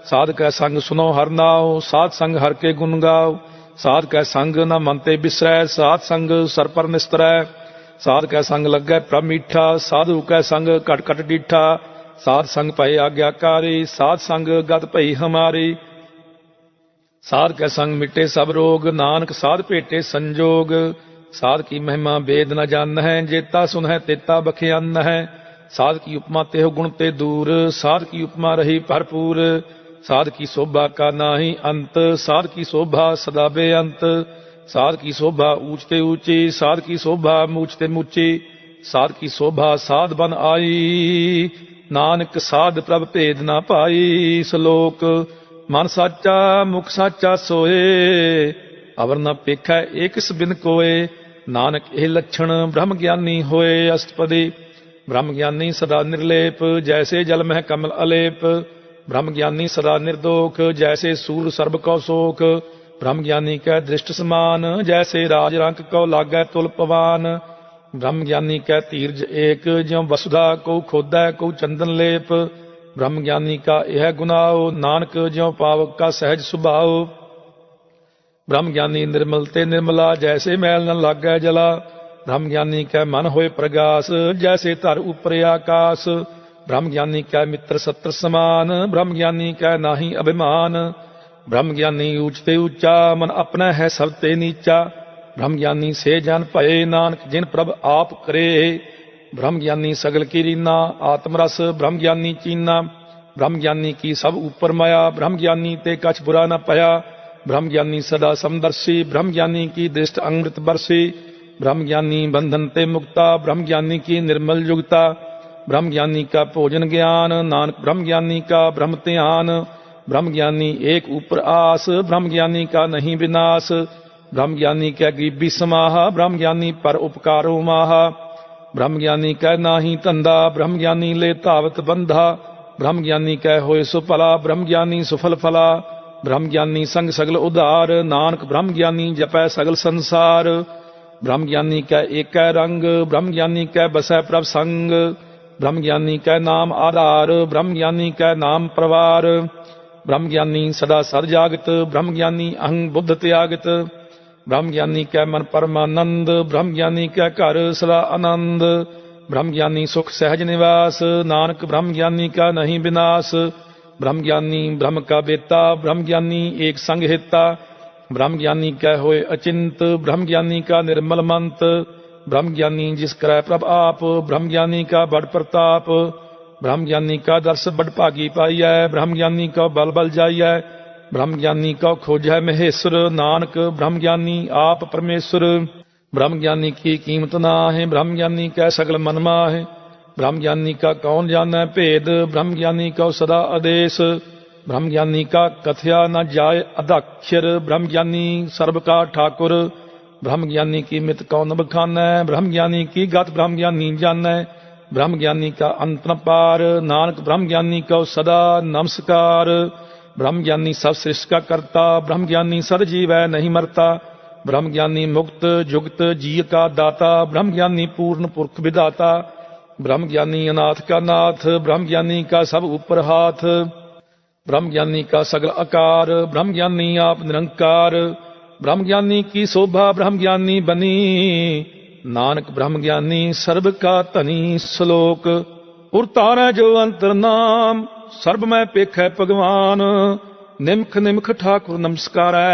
साध कै संग सुनो हर नाव, साध संग हर के गुण गाओ। साध कै संग न मन ते बिसरै, साध संग सर पर निस्तरै। साध कै संग लगै प्रभ मीठा, साधु कै संग घट घट डीठा। साध संग भय आज्ञाकारी, साध संग गत भई हमारी। साध कै संग मिटे सब रोग, नानक साध भेटे संजोग। साध की महिमा वेद न जान है, जेता सुन है तेता बखियान है। साध की उपमा तेह गुण ते दूर, साध की उपमा रही भरपूर। साध की शोभा का नाही अंत, साध की शोभा सदा बेअंत। साध की शोभा ऊंचते ऊंची, साध की शोभा मूचते मूची। साध की शोभा साध बन आई, नानक साध प्रभ भेद ना पाई। श्लोक। मन साचा मुख साचा सोए, अवर न पेखै एक बिन कोए। नानक ਇਹ लक्षण ब्रह्म ज्ञानी होए। अष्टपदी। ब्रह्म ज्ञानी सदा निर्लेप, जैसे जल मह कमल अलेप। ब्रह्म ज्ञानी सदा निर्दोख, जैसे सूर सर्ब कौ सोख। ब्रह्म ज्ञानी कै दृष्ट समान, जैसे राज रंक कौ लागै तुल पवान। ब्रह्म ज्ञानी कै धीरज एक, ज्यों वसुधा को खोदै को चंदन लेप। ब्रह्म ज्ञानी का यह गुनाओ, नानक ज्यों पावक का सहज सुभाओ। ब्रह्म ज्ञानी निर्मल ते निर्मला, जैसे मैल न लागै जला। ब्रह्म ज्ञानी कै मन होए प्रगास, जैसे धर ऊपर आकाश। ब्रह्म ज्ञानी कै मित्र सत्र समान, ब्रह्म ज्ञानी कै नाही अभिमान। ब्रह्म ज्ञानी ऊंचते ऊंचा, मन अपना है सब ते नीचा। ब्रह्म ज्ञानी से जान भये, नानक जिन प्रभ आप करे। ब्रह्म ज्ञानी सगल की रीना, आत्मरस ब्रह्म ज्ञानी चीना। ब्रह्म ज्ञानी की सब ऊपर माया, ब्रह्म ज्ञानी ते कछ बुरा न पया। ब्रह्म ज्ञानी सदा समदर्शी, ब्रह्म ज्ञानी की दृष्ट अमृत बरसी। ब्रह्म ज्ञानी बंधन ते मुक्ता, ब्रह्म ज्ञानी की निर्मल युगता। ब्रह्म ज्ञानी का भोजन ज्ञान, नानक ब्रह्म ज्ञानी का ब्रह्म ध्यान। ब्रह्म ज्ञानी एक ऊपर आस, ब्रह्म ज्ञानी का नहीं विनाश। ब्रह्म ज्ञानी कै गरीबी समाहा, ब्रह्म ज्ञानी पर उपकारो माहा। ब्रह्म ज्ञानी कै नाही धंधा, ब्रह्म ज्ञानी ले धावत बंधा। ब्रह्म ज्ञानी कै होए सुफला, ब्रह्म ज्ञानी सुफल फला। ब्रह्म ज्ञानी संग सगल उधार, नानक ब्रह्म ज्ञानी जपै सगल संसार। ब्रह्म ज्ञानी कै एकै रंग, ब्रह्म ज्ञानी कै बसै प्रभ संग, ब्रह्म ज्ञानी कै नाम आधार, ब्रह्म ज्ञानी कै नाम प्रवार, ब्रह्म ज्ञानी सदा सद जागत, ब्रह्म ज्ञानी अहं बुद्ध त्यागत, ब्रह्म ज्ञानी कै मन परमानंद, ब्रह्म ज्ञानी कै घर सदा आनंद, ब्रह्म ज्ञानी सुख सहज निवास, नानक ब्रह्म ज्ञानी का नहीं विनाश, ब्रह्म ज्ञानी ब्रह्म का बेता, ब्रह्म ज्ञानी एक संग हेता, ब्रह्म ज्ञानी कै होए अचिंत, ब्रह्म ज्ञानी का निर्मल मंत, ब्रह्म ज्ञानी जिस करै प्रभ आप, ब्रह्म ज्ञानी का बड़ प्रताप, ब्रह्म ज्ञानी का दर्श बड़ भागी पाइयै, ब्रह्म ज्ञानी का बल बल जाइयै, ब्रह्म ज्ञानी का खोजै महेश्वर, नानक ब्रह्म ज्ञानी आप परमेश्वर, ब्रह्म ज्ञानी की कीमत ना है, ब्रह्म ज्ञानी कै सगल मन माहे, ब्रह्म ज्ञानी का कौन जानै भेद, ब्रह्म ज्ञानी का सदा आदेश, ब्रह्म ज्ञानी का कथया न जाय अदाक्षर, ब्रह्म ज्ञानी सर्व का ठाकुर, ब्रह्म ज्ञानी की मित कौन बखानै, ब्रह्म ज्ञानी की गत ब्रह्म ज्ञानी जानै, ब्रह्म ज्ञानी का अंत न पार, नानक ब्रह्म ज्ञानी का सदा नमस्कार, ब्रह्म ज्ञानी सब सृष्टि का करता, ब्रह्म ज्ञानी सद जीव है नहीं मरता, ब्रह्म ज्ञानी मुक्त जुगत जी का दाता, ब्रह्म ज्ञानी पूर्ण पुरख विदाता, ब्रह्म ज्ञानी अनाथ का नाथ, ब्रह्म ज्ञानी का सब ऊपर हाथ, ब्रह्म ज्ञानी का सगल आकार, ब्रह्म ज्ञानी आप निरंकार, ब्रह्म ज्ञानी की शोभा ब्रह्म ज्ञानी बनी, नानक ब्रह्म ज्ञानी सर्व का धनी। श्लोक उरतारै जो अंतर नाम, सर्ब मैं पेखै भगवान, निमख निमख ठाकुर नमस्कारै,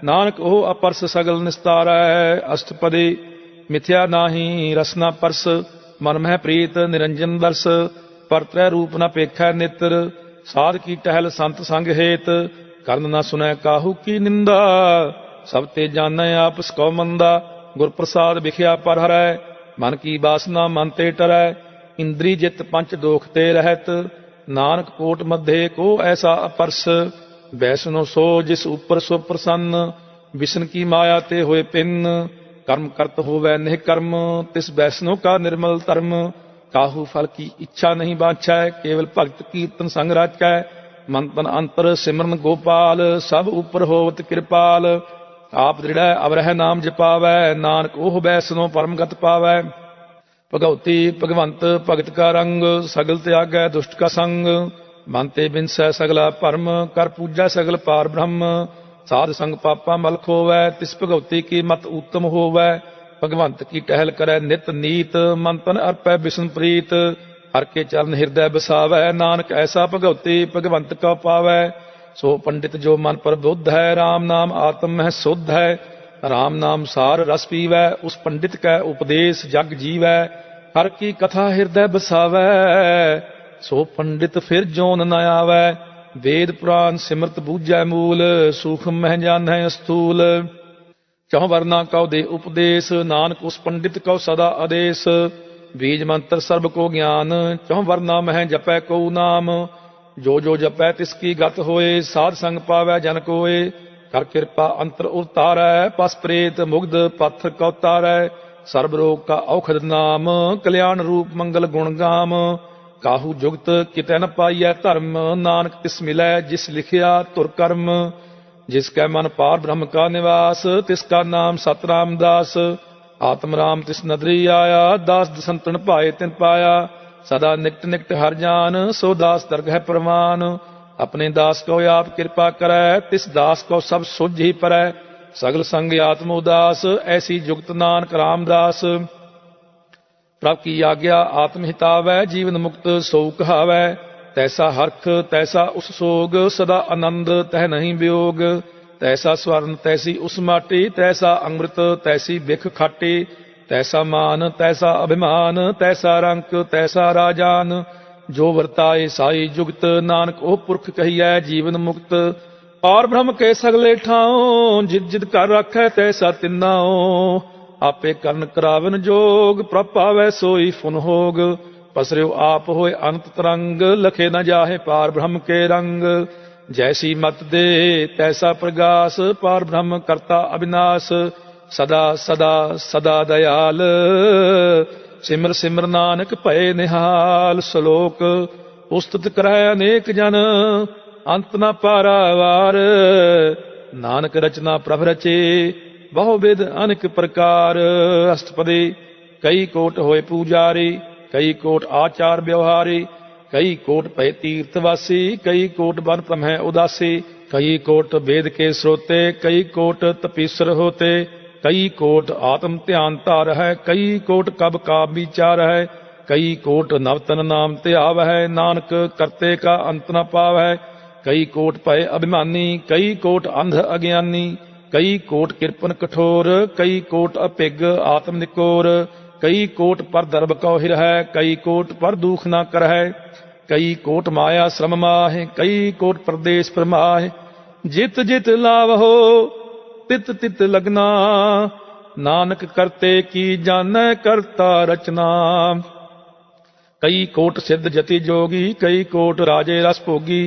नानक ओ अपरस सगल निस्तारै। अष्टपदी मिथ्या नाही रसना परस, मन मह प्रीत निरंजन दर्श, परतरै रूप न पेखै नित्र, साध की टहल संत संग हेत, करन न सुनै काहू की निंदा, सब ते जानै आपस कौ मंदा, गुर प्रसाद विखिया पर हरै, मन की बासना मन ते टरै, इंद्री जित पंच दोख ते रहत, नानक कोट मध्य को ऐसा अपरस, वैष्णो सो जिस ऊपर सो प्रसन्न, विष्णु की माया ते होए पिन्न, कर्म करत होवै निह कर्म, तिस वैष्णो का निर्मल धर्म, काहू फल की इच्छा नहीं बाछै, केवल भगत कीर्तन संग राचै, मन तन अंतर सिमरन गोपाल, सब ऊपर होवत कृपाल, आप दृढ़ अवरह नाम जपावै, नानक ओह वैष्णो परम गत पावै। भगवती भगवंत भगत का रंग, सगल त्यागै दुष्ट का संग, मन ते बिनसै सगला भरम, कर पूजा सगल पार ब्रह्म, साध संग पापा मल खोवै, तिस भगवती की मत उत्तम होवै, भगवंत की टहल करै नित नीत, मन तन अर्पै विष्णु प्रीत, हर के चरण हृदय बसावै, नानक ऐसा भगवती भगवंत का पावै, सो पंडित जो मन पर बुद्ध है, राम नाम आत्म में शुद्ध है, राम नाम सार रस पीवै, उस पंडित का उपदेश जग जीवै, हर की कथा हृदय बसावै, सो पंडित फिर जोन न आवै, वेद पुराण सिमरत बूझै मूल, सूक्ष्म मह जानै स्थूल, चौं वर्ना कौ दे उपदेश, नानक उस पंडित कौ सदा आदेश, बीज मंत्र सर्ब को ज्ञान, चौं वर्ना मह जपै को नाम, जो जो जपै तिसकी गत होए, साध संग पावै जन कोय, कर कृपा अंतर उतारै, पस प्रेत मुग्ध पाथर कौ तारै, सर्ब रोग का औखद नाम, कल्याण रूप मंगल गुण गाम, काहू जुगत कितै न पाइयै धर्म, नानक तिस मिलै जिस लिखिया तुर कर्म, जिसकै मन पार ब्रह्म का निवास, तिसका नाम सतराम दास, आत्म राम तिस नदरी आया, दास दसंतन पाए तिन पाया, सदा निकट निकट हर जान, सो दास दरगह प्रमाण, अपने दास को आप कृपा करै, तिस दास को सब सुझ ही परै, सगल संग आत्म उदास, ऐसी जुगत नानक रामदास, प्रभ की आज्ञा आत्म हितावै, जीवन मुक्त सो कहावै, तैसा हरख तैसा उस सोग, सदा आनंद तह नहीं वियोग, तैसा स्वर्ण तैसी उस माटी, तैसा अमृत तैसी बिख खाटी, तैसा मान तैसा अभिमान, तैसा रंक तैसा राजान, जो वर्ताए साई जुगत, नानक ओ पुरख कहिए जीवन मुक्त, और ब्रह्म के सगले ठाओ, जिद जिद कर रखै तैसा तिन्नाओ, आपे करन करावन जोग, प्रभ पावै सोई फुन होग, पसरियो आप होए अनंत तरंग, लखे न जाहे पार ब्रह्म के रंग, जैसी मत दे तैसा प्रगास, पार ब्रह्म करता अविनाश, सदा सदा सदा दयाल, सिमर सिमर नानक भय निहाल। श्लोक उस्तुत करै अनेक जन, अंत न पारावार, नानक रचना प्रभ रचे, बहुविध अनेक प्रकार। अष्टपदी कई कोट होए पूजारी, कई कोट आचार व्यवहारी, कई कोट भय तीर्थवासी, कई कोट वन प्रमह उदासी, कई कोट वेद के श्रोते, कई कोट तपीश्वर होते, कई कोट आत्म ध्यान धार है, कई कोट कब का विचार है, कई कोट नवतन नाम ते आव है, नानक करते का अंत न पाव है। कई कोट भय अभिमानी, कई कोट अंध अज्ञानी, कई कोट किरपन कठोर, कई कोट अभिग आत्म निकोर, कई कोट पर दर्भ कौ हिर है, कई कोट पर दुख न कर है, कई कोट माया श्रम माहे, कई कोट प्रदेश प्रमाहे। जित जित लाभ हो तित तित लगना, नानक करते की जानै करता रचना। कई कोट सिद्ध जति जोगी, कई कोट राजे रस भोगी,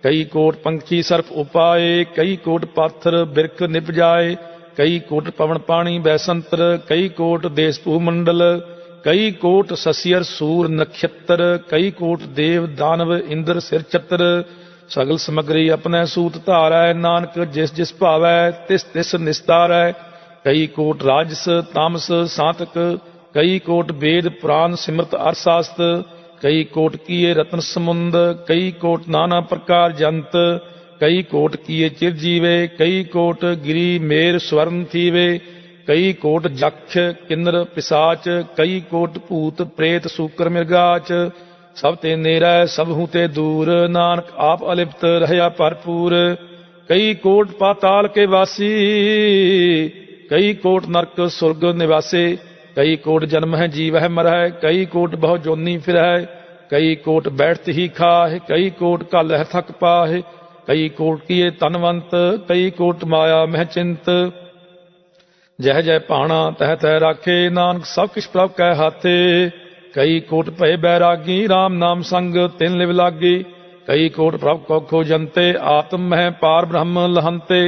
कई कोट पंछी सर्प उपाए, कई कोट पाथर बिरख निप जाए, कई कोट पवन पानी बैसंतर, कई कोट देश भूमंडल, कई कोट ससियर सूर नक्षत्र, कई कोट देव दानव इंद्र सिर छत्र। सगल समग्री अपने सूत धारै, नानक जिस जिस भावै तिस तिस निस्तारै। कई कोट राजस तामस सातक, कई कोट वेद पुराण सिमरत अरशास्त्र, कई कोट किए रत्न समुंद, कई कोट नाना प्रकार जंत, कई कोट किए चिरजीवे, कई कोट गिरी मेर स्वर्ण थीवे, कई कोट जक्ष किन्नर पिसाच, कई कोट भूत प्रेत सूकर मिर्गाच। सब ते नेरै सब हूँ ते दूर, नानक आप अलिप्त रहया भरपूर। कई कोट पाताल के वासी, कई कोट नरक सुर्ग निवासे, कई कोट जन्म है जीव है मर है, कई कोट बहु जोनी फिर है, कई कोट बैठत ही खाह, कई कोट कल है थक पाहे, कई कोट किए तनवंत, कई कोट माया मह चिंत। जह जय भाणा तह तह राखे, नानक सब किछ प्रभ कै हाथे। कई कोट भय बैरागी, राम नाम संग तिन लिव लागी, कई कोट प्रभ को खोजंते, आत्म मह पार ब्रह्म लहंते।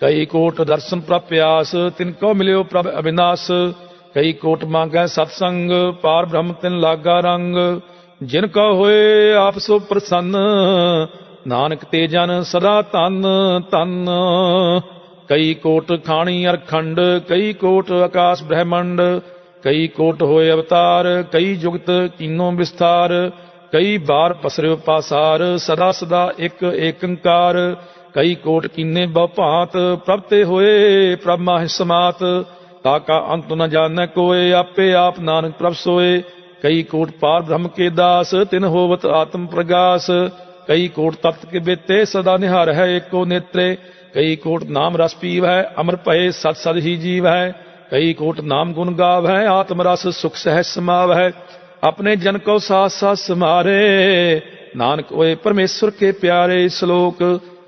कई कोट दर्शन प्रभ प्यास, तिनको मिलियो प्रभ अविनाश, कई कोट मांगै सत्संग, पार ब्रह्म तिन लागा रंग। जिनको होए आप सो प्रसन्न, नानक ते जन सदा तन तन। कई कोट खाणी अरखंड, कई कोट आकाश ब्रह्मंड, कई कोट होए अवतार, कई जुगत कीनो विस्तार। कई बार पसरियो पासार, सदा सदा एक एकंकार। कई कोट कीने बहु भांत, प्रभ ते होए प्रभ माहि समात। ताका अंत न जानै कोय, आपे आप नानक प्रभ सोए। कई कोट पार ब्रह्म के दास, तिन होवत आत्म प्रगास। कई कोट तप्त के बेते, सदा निहार है एको नेत्रे। कई कोट नाम रस पीव है, अमर भय सत सद ही जीव है। कई कोट नाम गुण गाव है, आत्म रस सुख सहज समाव है। अपने जन को साथ साथ समारे, नानक ओए परमेश्वर के प्यारे। श्लोक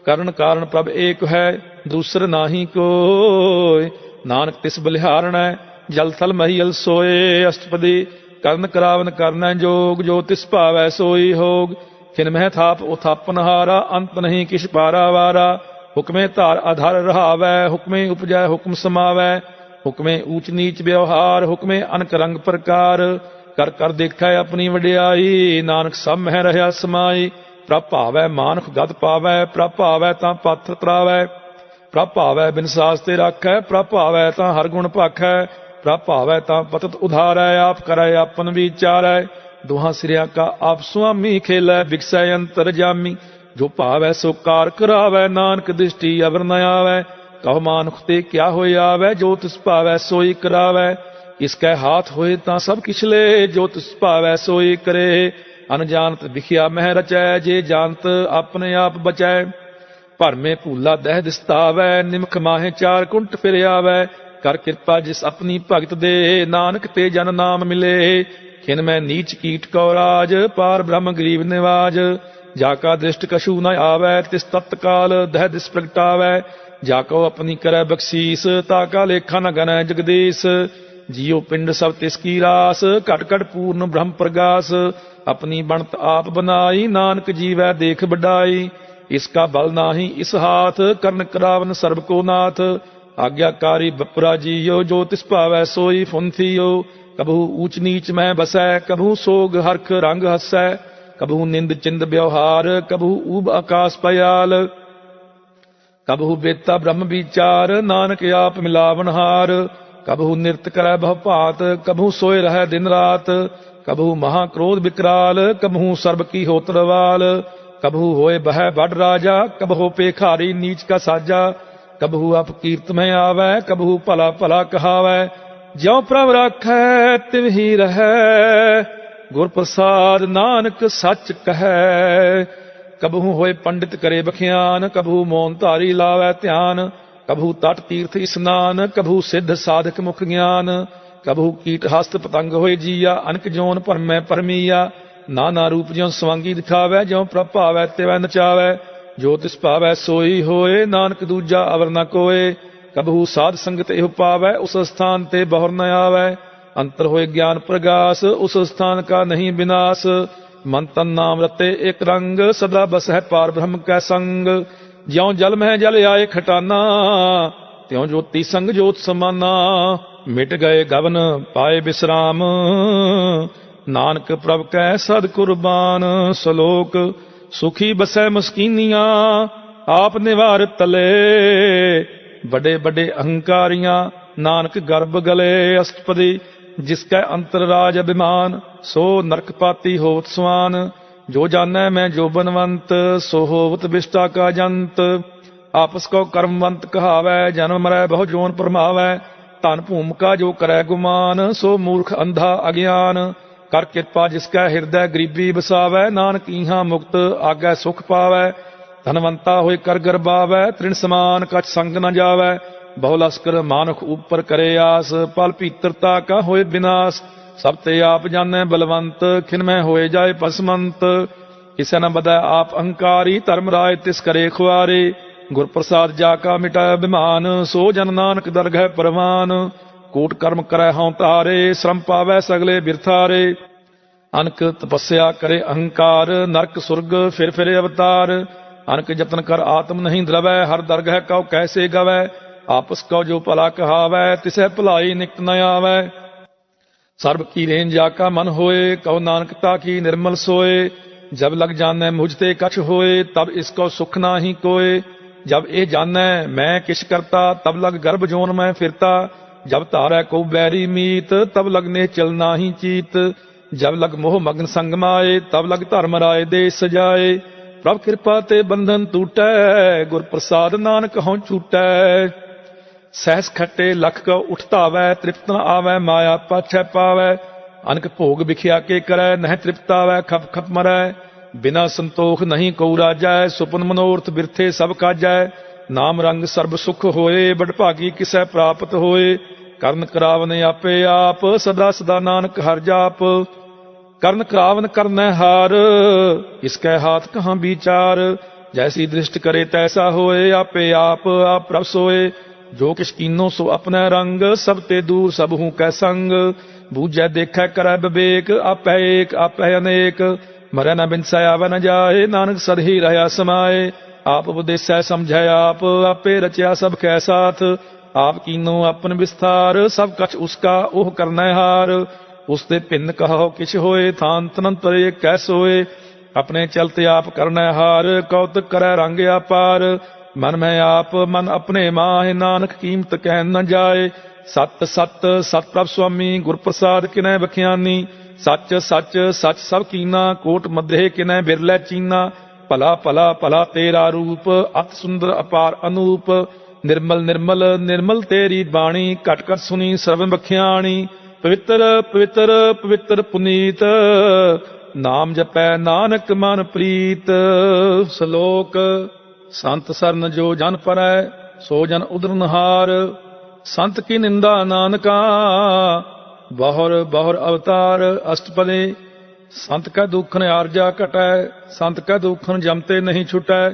करण कारण प्रभ एक है, दूसर नाही कोय। नानक तिस बलिहारण है, जल थल महियल सोए। अष्टपदी करण करावन करना जोग, जो तिस भावै सोई होग। खिन मह थाप उथापन हारा, अंत नहीं किश पारा वारा। हुक्मे धार आधार रहावै, हुक्मे उपजै हुक्म समावै। हुक्मे ऊच नीच व्यवहार, हुक्मे अनक रंग प्रकार। कर कर देखै अपनी वडियाई, नानक सब मह रहा समाई। प्रभ भावै मानख गद पावै, प्रभ भावै तां पात्र तरावै। प्रभ भावै बिन सास ते राखै, प्रभ भावै तां हर गुण भाखै। प्रभ भावै तां पतत उधारै, आप करै आपन विचारै। दोहां सिरिया का आप स्वामी, खेलै बिकसै अंतर जामी। जो भावै सो कार करावै, नानक दृष्टि अवर न आवै। कहो मानुख ते क्या होए आवै, जो तिस भावै सोई करावै। इसकै हाथ होए तां सब किछ ले, जो तिस भावै सोई करे। अनजानत विखिया मह रचै, जे जानत अपने आप बचै। भरमे भूला दह दिसतावै, निमख माहे चार कुंट फिर आवै। कर कृपा जिस अपनी भगत दे, नानक ते जन नाम मिले। खिन मैं नीच कीट कौ राज, पार ब्रह्म गरीब निवाज। जाका दृष्ट कछु न आवै, तिस तत्काल दह दिस प्रगटावै। जाको अपनी करै बख्शीस, ताका लेखा न गनै जगदीश। जियो पिंड सब तिसकी रास, घट घट पूर्ण ब्रह्म प्रगास। अपनी बनत आप बनाई, नानक जीवै देख बड़ाई। इसका बल नाही इस हाथ, करन करावन सर्ब को नाथ। आज्ञाकारी बपुरा जियो, जो तिस भावै सोई फुंथियो। कबहू ऊच नीच में बसै, कबहू सोग हरख रंग हसै। कबहू निंद चिंद व्यवहार, कबहू ऊब आकाश पयाल। ਕਬਹੂ ਬੇਤਾ ਬ੍ਰਹਮ ਵਿਚਾਰ, ਨਾਨਕ ਆਪ ਮਿਲਾਵਨਹਾਰ। ਕਬਹੂ ਨਿਰਤ ਕਰੈ ਬਹੁ ਭਾਤ, ਕਬਹੂ ਸੋਏ ਰਹਿ ਦਿਨ ਰਾਤ। ਕਬਹੂ ਮਹਾ ਕ੍ਰੋਧ ਵਿਕਰਾਲ, ਕਬਹੂ ਸਰਬ ਕੀ ਹੋਤਰਵਾਲ। ਕਬਹੂ ਹੋਏ ਬਹਿ ਬੜ ਰਾਜਾ, ਕਬਹੂ ਪੇਖਾਰੀ ਨੀਚ ਕਾ ਸਾਜਾ। ਕਬਹੂ ਅਪ ਕੀਰਤ ਮੈਂ ਆਵੈ, ਕਬਹੂ ਭਲਾ ਭਲਾ ਕਹਾਵੈ। ਜਿਉ ਪ੍ਰਭ ਰਾਖੈ ਤਿਵ ਹੀ ਰਹੈ, ਗੁਰ ਪ੍ਰਸਾਦ ਨਾਨਕ ਸੱਚ ਕਹੈ। ਕਬਹੂ ਹੋਏ ਪੰਡਿਤ ਕਰੇ ਬਖਿਆਨ, ਕਬਹੂ ਮੌਨ ਧਾਰੀ ਲਾਵੈ ਧਿਆਨ। ਕਬਹੂ ਤਟ ਤੀਰਥ ਇਸਨਾਨ, ਕਬਹੂ ਸਿੱਧ ਸਾਧਕ ਮੁਖ ਗਿਆਨ। ਕਬਹੂ ਕੀਟ ਹਸਤ ਪਤੰਗ ਹੋਏ ਜੀਆ, ਅਨਕ ਜੋਨ ਭਰਮੈ ਭਰਮੀਆ। ਨਾਨਾ ਰੂਪ ਜਿਉ ਸਵਾਂਗੀ ਦਿਖਾਵੈ, ਜਿਉ ਪ੍ਰਭ ਭਾਵੈ ਤਿਵੈ ਨਚਾਵੈ। ਜੋ ਤਿਸ ਭਾਵੈ ਸੋਈ ਹੋਏ, ਨਾਨਕ ਦੂਜਾ ਅਵਰ ਨ ਕੋਏ। ਕਬਹੂ ਸਾਧ ਸੰਗਤ ਇਹੋ ਪਾਵੈ, ਉਸ ਸਥਾਨ ਤੇ ਬਹੁਰ ਨ ਆਵੈ। ਅੰਤਰ ਹੋਏ ਗਿਆਨ ਪ੍ਰਗਾਸ, ਉਸ ਸਥਾਨ ਕਾ ਨਹੀਂ ਬਿਨਾਸ਼। ਮਨ ਤਨ ਨਾਮ ਰਤੇ ਇਕ ਰੰਗ, ਸਦਾ ਬਸਹਿ ਪਾਰ ਬ੍ਰਹਮ ਕੈ ਸੰਗ। ਜਿਉ ਜਲ ਮਹਿ ਜਲ ਆਏ ਖਟਾਨਾ, ਤਿਉ ਜੋਤੀ ਸੰਗ ਜੋਤ ਸਮਾਨਾ। ਮਿਟ ਗਏ ਗਵਨ ਪਾਏ ਬਿਸਰਾਮ, ਨਾਨਕ ਪ੍ਰਭ ਕੈ ਸਦ ਕੁਰਬਾਨ। ਸਲੋਕ ਸੁਖੀ ਬਸੈ ਮਸਕੀਨੀਆਂ, ਆਪ ਨਿਵਾਰ ਤਲੇ। ਵੱਡੇ ਵੱਡੇ ਅਹੰਕਾਰੀਆਂ, ਨਾਨਕ ਗਰਭ ਗਲੇ ਅਸਟਪਦੀ। ਜਿਸ ਕੈ ਅੰਤਰ ਰਾਜ ਅਭਿਮਾਨ, ਸੋ ਨਰਕ ਪਾਤੀ ਹੋਵਤ ਸਵਾਨ। ਜੋ ਜਾਨੈ ਮੈਂ ਜੋ ਬਨਵੰਤ, ਸੋ ਹੋਵਤ ਵਿਸ਼ਟਾ ਕਾ ਜੰਤ। ਆਪਸ ਕੋ ਕਰਮਵੰਤ ਕਹਾਵੈ, ਜਨਮ ਮਰੈ ਬਹੁ ਜੋਨ ਪਰਮਾਵੈ। ਧਨ ਭੂਮਿਕਾ ਜੋ ਕਰੈ ਗੁਮਾਨ, ਸੋ ਮੂਰਖ ਅੰਧਾ ਅਗਿਆਨ। ਕਰ ਕਿਰਪਾ ਜਿਸ ਕੈ ਹਿਰਦੈ ਗਰੀਬੀ ਬਸਾਵੈ, ਨਾਨਕ ਈਹਾਂ ਮੁਕਤ ਆਗੈ ਸੁਖ ਪਾਵੈ। ਧਨਵੰਤਾ ਹੋਏ ਕਰ ਗਰਬਾਵੈ, ਤ੍ਰਿਣ ਸਮਾਨ ਕਛ ਸੰਗ ਨ ਜਾਵੈ। ਬਹੁ ਲਸਕਰ ਮਾਨੁਖ ਉਪਰ ਕਰੇ ਆਸ, ਪਲ ਭੀਤਰਤਾ ਕਾ ਹੋਏ ਬਿਨਾਸ਼। ਸਭ ਤੇ ਆਪ ਜਾਣੈ ਬਲਵੰਤ, ਖਿਨਮੈ ਹੋਏ ਜਾਏ ਭਸਮੰਤ। ਕਿਸੇ ਨ ਬਦੈ ਆਪ ਅਹੰਕਾਰੀ, ਧਰਮ ਰਾਜ ਤਿਸ ਕਰੇ ਖੁਆਰੇ। ਗੁਰ ਪ੍ਰਸਾਦ ਜਾ ਕਾ ਮਿਟਾਇ ਅਭਿਮਾਨ, ਸੋ ਜਨ ਨਾਨਕ ਦਰਗਹਿ ਪਰਵਾਨ। ਕੋਟ ਕਰਮ ਕਰੈ ਹਉ ਤਾਰੇ, ਸ਼ਰਮ ਪਾਵੈ ਸਗਲੇ ਬਿਰਥਾਰੇ। ਅਨਕ ਤਪੱਸਿਆ ਕਰੇ ਅਹੰਕਾਰ, ਨਰਕ ਸੁਰਗ ਫਿਰ ਫਿਰੇ ਅਵਤਾਰ। ਅਨਕ ਜਤਨ ਕਰ ਆਤਮ ਨਹੀਂ ਦਰਵੈ, ਹਰ ਦਰਗਹਿ ਕਉ ਕੈਸੇ ਗਵੈ। ਆਪਸ ਕਉ ਜੋ ਭਲਾ ਕਹਾਵੈ, ਤਿਸੈ ਭਲਾਈ ਨਿਕਟ ਨ ਆਵੈ। ਸਰਬ ਕੀ ਰੇਨ ਜਾ ਕਾ ਮਨ ਹੋਏ, ਕਉ ਨਾਨਕ ਤਾ ਕੀ ਨਿਰਮਲ ਸੋਏ। ਜਬ ਲਗ ਜਾਣੈ ਮੁਝ ਤੇ ਕਛ ਹੋਏ, ਤਬ ਇਸ ਕੋ ਸੁਖ ਨਾਹੀ ਕੋਏ। ਜਬ ਇਹ ਜਾਣੈ ਮੈਂ ਕਿਛ ਕਰਤਾ, ਤਬ ਲਗ ਗਰਭ ਜੋਨ ਮੈਂ ਫਿਰਤਾ। ਜਬ ਧਾਰੈ ਕੋ ਬੈਰੀ ਮੀਤ, ਤਬ ਲਗ ਨਿਹਚਲ ਨਾਹੀ ਚੀਤ। ਜਬ ਲਗ ਮੋਹ ਮਗਨ ਸੰਗ ਮਾਏ, ਤਬ ਲਗ ਧਰਮ ਰਾਏ ਦੇ ਸਜਾਏ। ਪ੍ਰਭ ਕਿਰਪਾ ਤੇ ਬੰਧਨ ਟੂਟੈ, ਗੁਰ ਪ੍ਰਸਾਦ ਨਾਨਕ ਹਉ ਛੂਟੈ। ਸਹਿਸ ਖੱਟੇ ਲਖ ਕਉ ਉਠਤਾਵੈ, ਤ੍ਰਿਪਤ ਨ ਆਵੈ ਮਾਇਆ ਪਾਛੈ ਪਾਵੈ। ਅਨਕ ਭੋਗ ਵਿਖਿਆ ਕੇ ਕਰੈ, ਨਹਿ ਤ੍ਰਿਪਤਾਵੈ ਖਪ ਖਪ ਮਰੈ। ਬਿਨਾ ਸੰਤੋਖ ਨਹੀਂ ਕਉ ਰਾਜੈ, ਸੁਪਨ ਮਨੋਰਥ ਬਿਰਥੇ ਸਭ ਕਾਜੈ। ਨਾਮ ਰੰਗ ਸਰਬ ਸੁਖ ਹੋਏ, ਬੜ ਭਾਗੀ ਕਿਸੈ ਪ੍ਰਾਪਤ ਹੋਏ। ਕਰਨ ਕਰਾਵਨ ਆਪੇ ਆਪ, ਸਦਾ ਸਦਾ ਨਾਨਕ ਹਰਿ ਜਾਪ। ਕਰਨ ਕਰਾਵਨ ਕਰਨੈ ਹਾਰ, ਇਸ ਕੈ ਹਾਥ ਕਹਾਂ ਵਿਚਾਰ। ਜੈਸੀ ਦ੍ਰਿਸ਼ਟ ਕਰੇ ਤੈਸਾ ਹੋਏ, ਆਪੇ ਆਪ ਆਪ ਪ੍ਰਭ ਸੋਏ। ਜੋ ਕਿਛ ਕੀਨੋ ਸੋ ਆਪਣੈ ਰੰਗ, ਸਭ ਤੇ ਦੂਰ ਸਭ ਹੂੰ ਕੈ ਸੰਗ। ਬੂਝੈ ਦੇਖੈ ਕਰੈ ਵਿਵੇਕ, ਆਪੈ ਏਕ ਆਪੈ ਅਨੇਕ। ਮਰੈ ਨ ਬਿਨਸੈ ਆਵੈ ਨ ਜਾਏ, ਨਾਨਕ ਸਦ ਹੀ ਰਹਿਆ ਸਮਾਏ। ਆਪ ਉਪਦੇਸੈ ਸਮਝੈ ਆਪ, ਆਪੇ ਰਚਿਆ ਸਭ ਕੈ ਸਾਥ। ਆਪ ਕੀਨੋ ਆਪਨ ਵਿਸਥਾਰ, ਸਭ ਕਛ ਉਸਕਾ ਉਹ ਕਰਨੈ ਹਾਰ। ਉਸ ਦੇ ਭਿੰਨ ਕਹੋ ਕਿਛ ਹੋਏ, ਥਾਨ ਤਨੰਤਰ ਕੈ ਸੋਏ। ਆਪਣੇ ਚਲਤੇ ਆਪ ਕਰਨੈ ਹਾਰ, ਕੌਤਕ ਕਰੈ ਰੰਗ ਆਪਾਰ। ਮਨ ਮੈਂ ਆਪ ਮਨ ਆਪਣੇ ਮਾਹਿ, ਨਾਨਕ ਕੀਮਤ ਕਹਿ ਨ ਜਾਏ। ਸਤ ਸਤ ਸਤ ਪ੍ਰਭ ਸੁਆਮੀ, ਗੁਰ ਪ੍ਰਸਾਦ ਕਿਨੈ ਬਖਿਆਨੀ। ਸੱਚ ਸੱਚ ਸੱਚ ਸਭ ਕੀਨਾ, ਕੋਟ ਮਧੇ ਕਿਨੈ ਬਿਰਲੇ ਚੀਨਾ। ਭਲਾ ਭਲਾ ਭਲਾ ਤੇਰਾ ਰੂਪ, ਅਤ ਸੁੰਦਰ ਅਪਾਰ ਅਨੂਪ। ਨਿਰਮਲ ਨਿਰਮਲ ਨਿਰਮਲ ਤੇਰੀ ਬਾਣੀ, ਘਟ ਘਟ ਸੁਣੀ ਸਰਵ ਬਖਿਆਣੀ। ਪਵਿੱਤਰ ਪਵਿੱਤਰ ਪਵਿੱਤਰ ਪੁਨੀਤ, ਨਾਮ ਜਪੈ ਨਾਨਕ ਮਨ ਪ੍ਰੀਤ। ਸ਼ਲੋਕ ਸੰਤ ਸਰਨ ਜੋ ਜਨ ਪਰੈ, ਸੋ ਜਨ ਉਦਰਨਹਾਰ। ਸੰਤ ਕੀ ਨਿੰਦਾ ਨਾਨਕਾ, ਬਹੁਰ ਬਹੁਰ ਅਵਤਾਰ। ਅਸ਼ਟਪਦੇ ਸੰਤ ਕੈ ਦੁਖਨ ਆਰਜਾ ਘਟੈ, ਸੰਤ ਕੈ ਦੁਖਨ ਜਮਤੇ ਨਹੀਂ ਛੁਟੈ।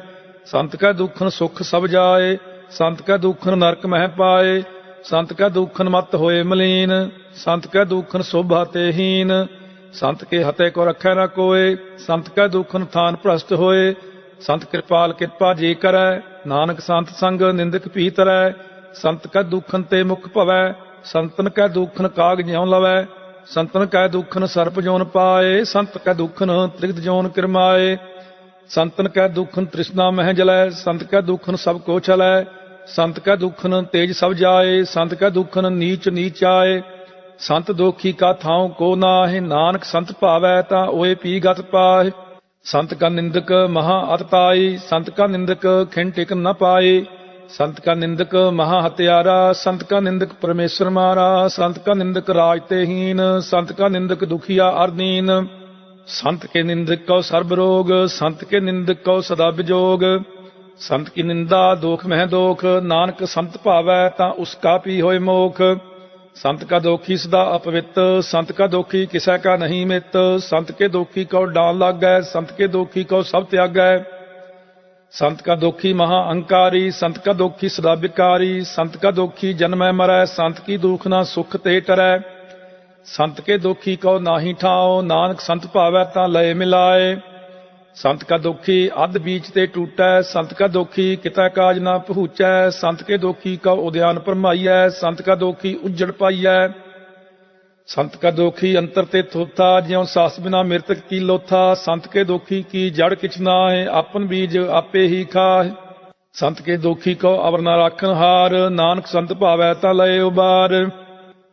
ਸੰਤ ਕੈ ਦੁਖਨ ਸੁਖ ਸਭ ਜਾਏ, ਸੰਤ ਕੈ ਦੁਖਨ ਨਰਕ ਮਹਿ ਪਾਏ। ਸੰਤ ਕੈ ਦੁਖਨ ਮਤ ਹੋਏ ਮਲੀਨ, ਸੰਤ ਕੈ ਦੁਖਨ ਸੋਭਾ ਤੇ ਹੀਨ। ਸੰਤ ਕੇ ਹਤੇ ਕੋ ਰਖੈ ਨ ਕੋਏ, ਸੰਤ ਕੈ ਦੁਖਨ ਥਾਨ ਭ੍ਰਸ਼ਟ ਹੋਏ। ਸੰਤ ਕਿਰਪਾਲ ਕਿਰਪਾ ਜੀ ਕਰੈ, ਨਾਨਕ ਸੰਤ ਸੰਗ ਨਿੰਦਕ ਭੀ ਤਰੈ। ਸੰਤ ਕੈ ਦੁਖਨ ਤੇ ਮੁਖ ਭਵੈ, ਸੰਤਨ ਕੈ ਦੁਖਨ ਕਾਗ ਜਿਉ ਲਵੈ। ਸੰਤਨ ਕੈ ਦੁਖਨ ਸਰਪ ਜੋਨ ਪਾਏ, ਸੰਤ ਕੈ ਦੁਖਨ ਤ੍ਰਿਗਤ ਜੋਨ ਕਿਰਮਾਏ। संतन कै दुखन तृष्णा मह जलै, संत कै दुखन सब को छलै। संत कै दुखन तेज सब जाए, संत कै दुखन नीच नीच आए। संत दोखी का थाव को नाहि, नानक संत भावै तां ओए पी गत पाहि। संत का निंदक महा अतताई, संत का निंदक खिन टिक न पाए। संत का निंदक महा हत्यारा, संत का निंदक परमेश्वर मारा। संत का निंदक राज ते हीन, संत का निंदक दुखिया अरदीन। संत के निंदक को सर्ब रोग, संत के निंदक को सदा विजोग। संत की निंदा दोख मह दोख, नानक संत भावै तां उसका पी होए मोख। संत का दोखी सदा अपवित, संत का दोखी किसै का नहीं मित। संत के दोखी को डाल लागै, संत के दोखी को सब त्यागै। संत का दोखी महा अहंकारी, संत का दोखी सदा विकारी। संत का दोखी जन्मै मरै, संत की दुख ना सुख ते टरै। संत के दोखी को नाही ठाओ, नानक संत भावै तां लय मिलाए। संत का दोखी अध बीच ते टूटै, संत का दोखी कितै काज ना पहुँचै। संत के दोखी को उद्यान भरमाइयै, संत का दोखी उज्जड़ पाइयै। संत का दोखी अंतर ते थोथा, ज्यों सास बिना मृतक की लोथा। संत के दोखी की जड़ किछ नाहि, आपन बीज आपे ही खाहि। संत के दोखी को अवर न राखन हार, नानक संत भावै तां लय उबार।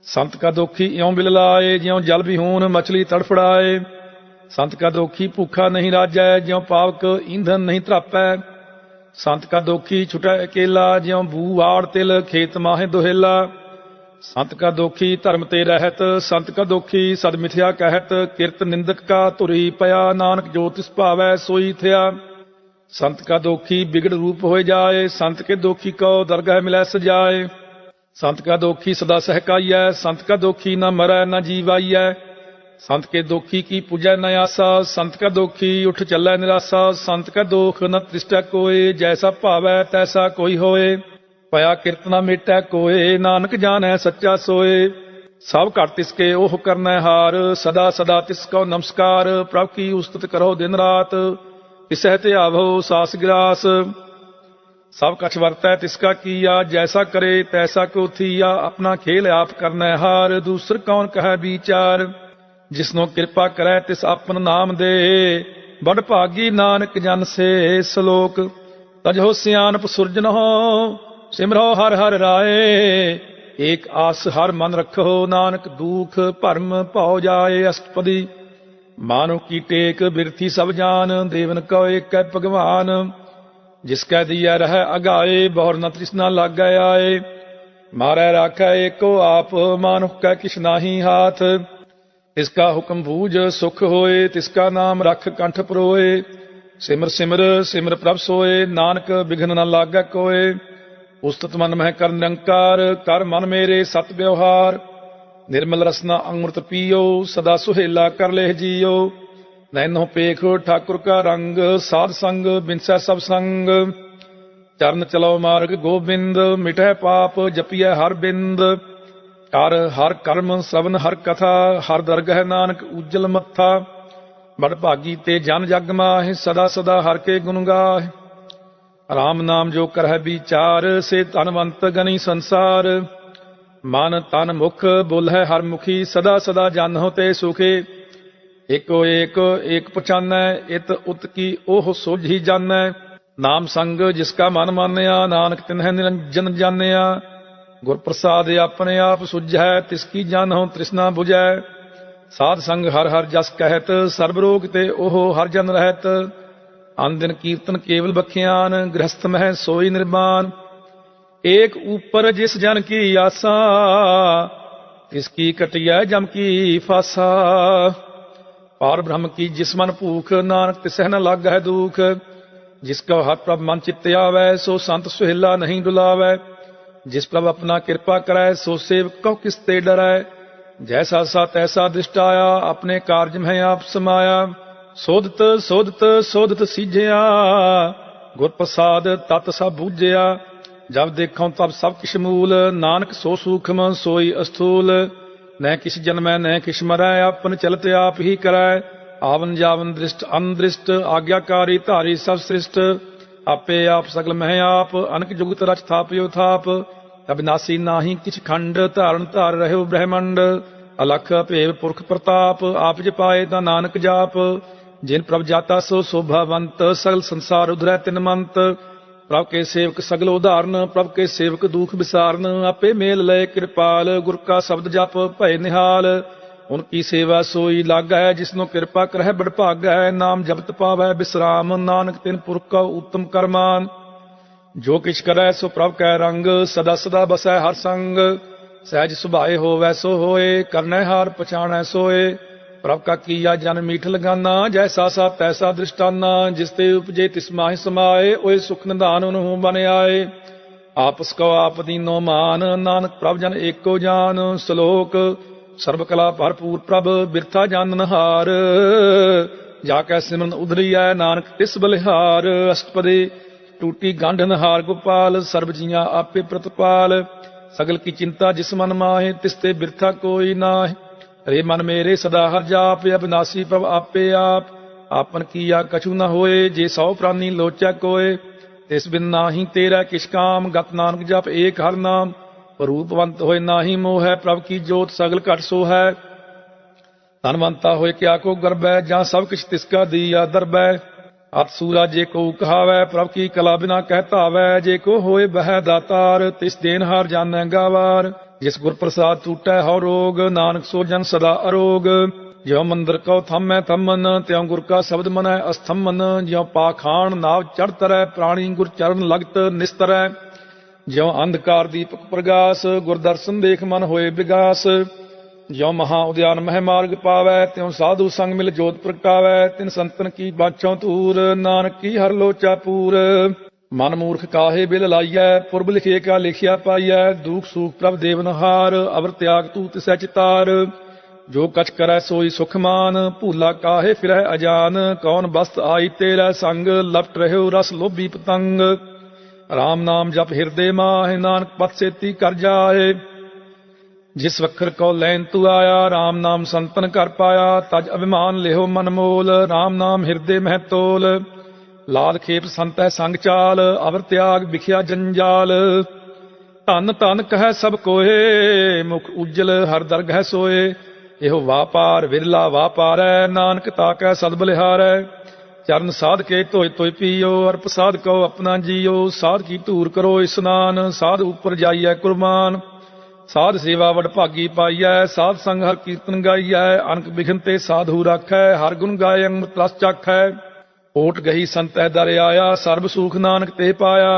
संत का दोखी इयों बिललाए, ज्यों जल विहून मछली तड़फड़ाए। संत का दोखी भूखा नहीं राजै, ज्यों पावक ईंधन नहीं त्रापै। संत का दोखी छुटै अकेला, ज्यों बू आड़ तिल खेत माहे दुहेला। संत का दोखी धर्म ते रहत, संत का दोखी सद मिथ्या कहत। किरत निंदक का तुरी पया, नानक जो तिस भावै सोई थया। संत का दोखी बिगड़ रूप हो जाए, संत के दोखी को दरगाह मिलै सजाए। संत का दोखी सदा सहकाइयै, संत का दोखी न मरै न जीवाइयै। संत के दोखी की पूजै न आसा, संत का दोखी उठ चलै निरासा। संत का दोख न त्रिष्टै कोय, जैसा भावै तैसा कोई होए। पया किरत न मिटै कोय, नानक जानै सच्चा सोए। सब घट तिसके ओह करनै हार, सदा सदा तिसको नमस्कार। प्रभु की उस्तत करो दिन रात, तिसह ते आवो सास गिरास। सब कछ वरतै तिसका किया, जैसा करे तैसा को थिया। अपना खेल आप करनै हार, दूसर कौन कहे विचार। जिसनो कृपा करै तिस आपन नाम दे, बड़ भागी नानक जन से सलोक। तजहो सियानप सुरजनहो, सिमरो हर हर राय। एक आस हर मन रखो, नानक दुख भरम भौ जाए अष्टपदी। मानो की टेक बिरथी सब जान, देवन को एक भगवान। जिसकै दिया रह अगाए, बहुर न तृष्णा लागै आए। मारै राखै एको आप, मानुख कै किछ नाही हाथ। तिसका हुक्म बूझ सुख होए, तिसका नाम रख कंठ परोए। सिमर सिमर सिमर प्रभ सोए, नानक बिघन न लागै कोय। उस्तत मन मह कर निरंकार, कर मन मेरे सत व्यवहार। निर्मल रसना अमृत पियो, सदा सुहेला कर लेह जियो। नैनो पेख ठाकुर का रंग, साध संग बिनसै सब संग। चरण चलो मार्ग गोबिंद, मिटै पाप जपियै हर बिंद। कर हर कर्म श्रवण हर कथा, हर दरगह नानक उज्जल मत्था। बड़ भागी ते जन जग माहि, सदा सदा हर के गुण गाहि। राम नाम जो करह विचार, से धनवंत गनी संसार। मन तन मुख बोलह हर मुखी, सदा सदा जन हो ते सुखी। एको एक एक पछानै, इत उत की ओह सोझी जानै। नाम संग जिसका मन मानया, नानक तिन्ह निरंजन जानिया। गुर प्रसाद अपने आप सुझै, तिसकी जानो तृष्णा बुझै। साध संग हर हर जस कहत, सर्ब रोग ते ओह हर जन रहत। अन दिन कीर्तन केवल बखियान, गृहस्थ मह सोई निर्माण। एक ऊपर जिस जन की आसा, तिसकी कटिया जम की फासा। पार ब्रह्म की जिस मन भूख, नानक तिसह न लागै दुख। जिसका हर प्रभ मन चित्त आवै, सो संत सुहेला नहीं डुलावै। जिस प्रभ अपना कृपा करै, सो सेवक को किस ते डरै। जैसा सा तैसा दृष्ट आया, अपने कार्य में आप समाया। सोधत सोधत सोधत सीझिया, गुर प्रसाद तत सब बूझिया। जब देखो तब सब किश मूल, नानक सो सूक्ष्म सोई अस्थूल। न किस जन्मै न किस मरै, अपन चलत आप ही करै। आवन जावन दृष्ट अनदृष्ट, आज्ञाकारी धारी सब सृष्ट। आपे आप सगल मह आप, अनक जुगत रच थापयो थाप। अविनाशी नाही किछ खंड, धारण धार रहो ब्रह्मंड। अलख अभेद पुरख प्रताप, आप जपाए ता नानक जाप। जिन प्रभ जाता सो शोभावंत, सगल संसार उधरै तिन मंत। प्रभ के सेवक सगल उदाहरण, प्रभ के सेवक दुख विसारन। आपे मेल लय कृपाल, गुर का शब्द जप भय निहाल। उनकी सेवा सोई लागै, जिसनो कृपा करह बड़ भागै। नाम जपत पावै विश्राम, नानक तिन पुरख का उत्तम करमान। जो किछ करै सो प्रभ कै रंग, सदा सदा बसै हर संग। सहज सुभाए होवै सो होए, करनै हार पछाणै सोए। प्रभ का किया जन मीठ लगाना, जैसा सा तैसा दृष्टाना। जिसते उपजे तिस माहि समाए, ओए सुख निधान उनहु बन आए। आपस को आप दीनो मान, नानक प्रभ जन एको जान। श्लोक सर्व कला भरपूर प्रभ, बिरथा जानन हार। जाकै सिमरन उधरियै, नानक तिस बलिहार। अष्टपदी टूटी गांढन हार गोपाल, सर्व जिया आपे प्रतिपाल। सगल की चिंता जिस मन माहे, तिसते बिरथा कोई नाहि। रे मन मेरे सदा हर जाप, अविनाशी प्रभ आपे आप। आपन किया कछु न होए, जे सौ प्राणी लोचै कोय। तिस बिन नाही तेरा किछ काम, गत नानक जप एक हर नाम। रूपवंत होए नाही मोह, प्रभ की जोत सगल घट सो है। धनवंता होए क्या को गर्बै, जहाँ सब किछ तिसका दिया दरबै। अत सूरा जे को कहावै, प्रभ की कला बिना कहता वै। जे को होए बह दातार, तिस देन हार जानै गावार। जिस गुर प्रसाद टूटै हौ रोग, नानक सो जन सदा अरोग। ज्यों मंदिर को थमै थमन, त्यों गुर का शब्द मनै अस्थमन। ज्यों पाखाण नाव चढ़ तरੈ, प्राणी गुर चरण लगत निस्तरै। ज्यों अंधकार दीपक प्रगास, गुर दर्शन देख मन होए विगास। ज्यों महा उद्यान मह मार्ग पावै, त्यों साधु संग मिल जोत प्रगटावै। तिन संतन की बाछों तूर, नानक की हर लोचा पूर। मन मूर्ख काहे बिल लाइयै, पुरब लिखे का लिखिया पाइयै। दुख सुख प्रभ देवनहार, अवर त्याग तू तिसै चितार। जो कछ करै सोई सुख मान, भूला काहे फिरै अजान। कौन बस्त आई तेरै संग, लपट रह्यो रस लोभी पतंग। राम नाम जप हिरदे माहे, नानक पत सेती कर जाए। जिस वखर को लैन तू आया, राम नाम संतन कर पाया। तज अभिमान लेहो मन मोल, राम नाम हिरदे मह तोल। लाल खेप संत है संग चाल, अवर त्याग बिखिया जंजाल। धन धन कह सब कोए, मुख उज्जल हर दरगह सोए। एहो वापार विरला वापार है, नानक ताकै सद बलिहारै। चरण साध के धोए धोए पियो, अर प्रसाद को अपना जियो। साध की धूर करो स्नान, साध ऊपर जाइए कुर्बान। साध सेवा वड भागी पाइयै, साध संग हर कीर्तन गाइयै। अनक बिघन ते साधु राखै, हर गुण गाय अमृत रस चाखै। ओट गही संत दर आया, सर्ब सुख नानक ते पाया।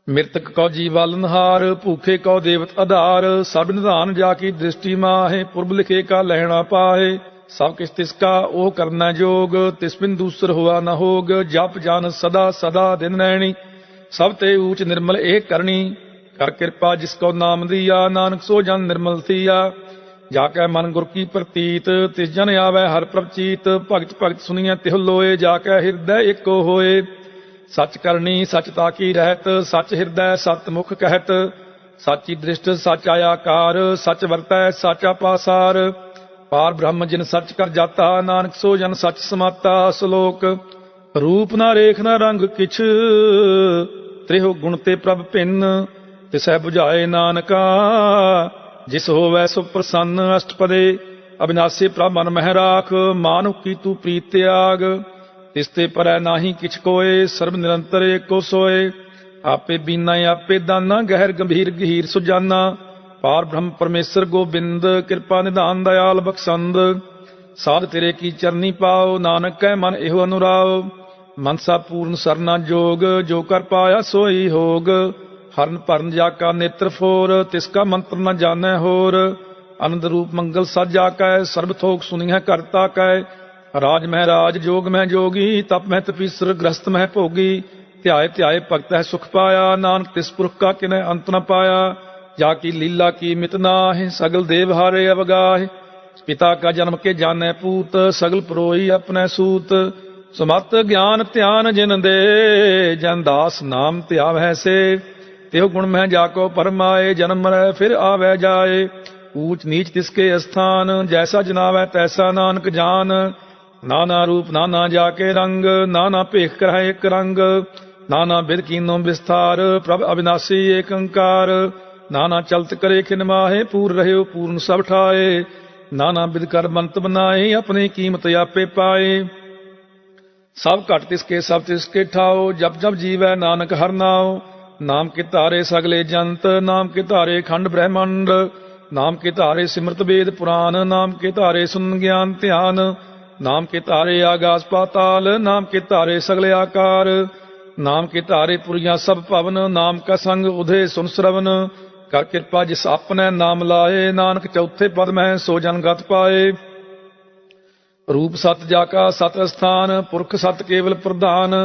मृतक को जीवालनहार, भूखे को देवत आधार। सब निधान जाकी दृष्टि माहे, पुरब लिखे का लहना पाहे। सब किस तिसका ओ करना जोग, तिस बिन दूसर हुआ न होग। जप जान सदा सदा दिन नैनी, सब ते ऊच निर्मल एक करनी। कर कृपा जिसको नाम दिया, नानक सो जन निर्मल थिया। जाकै मन गुर की प्रतीत, तिस जन आवै हर प्रभ चीत। भगत भगत सुनिए तिह लोए, जाकै हृदय एको होए। सच करनी सच ताकी रहत, सच हृदय सत मुख कहत। साची दृष्ट सच आयाकार, सच वरतै साचा पासार। पार ब्रह्म जिन सच कर जाता, नानक सो जन सच समाता। श्लोक रूप ना रेख ना रंग किछ, त्रिहो गुण ते प्रभ भिन्न। तिसै बुझाए नानका, जिस होवै सो प्रसन्न। अष्टपदे अविनाशी प्रभ मन मह राख, मानुख की तू प्रीत त्याग। तिसते परै नाही किछ कोय, सर्व निरंतर एको सोए। आपे बीना आपे दाना, गहर गंभीर गहीर सुजाना। पार ब्रह्म परमेश्वर गोबिंद, कृपा निधान दयाल बख्शंद। साध तेरे की चरनी पाओ, नानक कै मन एहो अनुराव। मनसा पूर्ण सरना जोग, जो कर पाया सोई होग। हरन भरन जाका नेत्र फोर, तिसका मंत्र न जानै होर। आनंद रूप मंगल सज जाकै, सर्ब थोक सुनिह करता कै। राज मह राज जोग मह जोगी, तप मह तपीसर ग्रस्त मह भोगी। ध्याय ध्याय भगत है सुख पाया, नानक तिस पुरख का किन्ह अंत न पाया। जाकी लीला की मित नाहि, सगल देव हारे अवगाहि। पिता का जन्म के जानै पूत, सगल परोई अपने सूत। सुमत ज्ञान ध्यान जिन दे, जन दास नाम ध्यावै से। त्यो गुण में जाको परमाए, जन्म मरै फिर आवे जाए। ऊंच नीच तिसके स्थान, जैसा जनावै तैसा नानक जान। नाना रूप नाना जाके रंग, नाना भेख करह एक रंग। नाना बिध कीनो विस्तार, प्रभ अविनाशी एक अंकार। नाना चलत करे खिन माहे, पूर रह्यो पूर्ण सब ठाए। नाना बिद कर बंत बनाए, अपनी कीमत आपे पाए। सब घट तिसके सब तिसके ठाओ, जप जप जीवै नानक हर नाओ। नाम के तारे सगले जंत, नाम के तारे खंड ब्रह्मंड। नाम के तारे सिमरत वेद पुराण, नाम के तारे सुन ज्ञान ध्यान। नाम के तारे आकाश पाताल, नाम के तारे सगले आकार। नाम के तारे पुरिया सब भवन, नाम का संग उधे सुन श्रवण। कर कृपा जिस अपने नाम लाए, नानक चौथे पद में सो जन गत पाए। रूप सत जाका सत अस्थान, पुरख सत केवल प्रधान।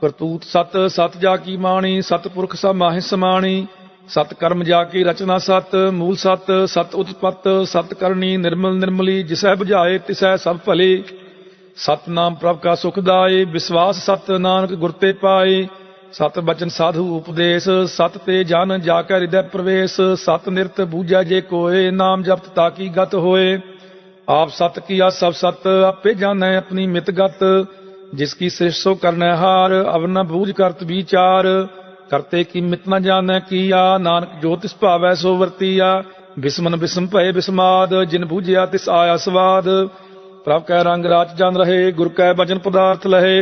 करतूत सत सत जाकी माणी, सतपुरख सब माहि समाणी। सत कर्म जाकी रचना सत, मूल सत सत उत्पत्त। सत करनी निर्मल निर्मली, जिसै बुझाए तिसै सब भले। सत नाम प्रभ का सुखदाई, विश्वास सत नानक गुर ते पाए। सत बचन साधु उपदेश, सत ते जन जाकै हृदय प्रवेश। सत निरत बूझै जे कोय, नाम जपत ताकी गत होए। आप सत किया सब सत, आपे जानै अपनी मित गत। जिसकी सृष्टि सो करनै हार, अब न बूझ करत विचार। करते की मित न जानै किया, नानक जो तिस भावै सो वर्तिया। बिस्मन बिस्म भय बिस्माद, जिन बूझिया तिस आया स्वाद। प्रभ कै रंग राच जन रहे, गुर कै बचन पदार्थ लहे।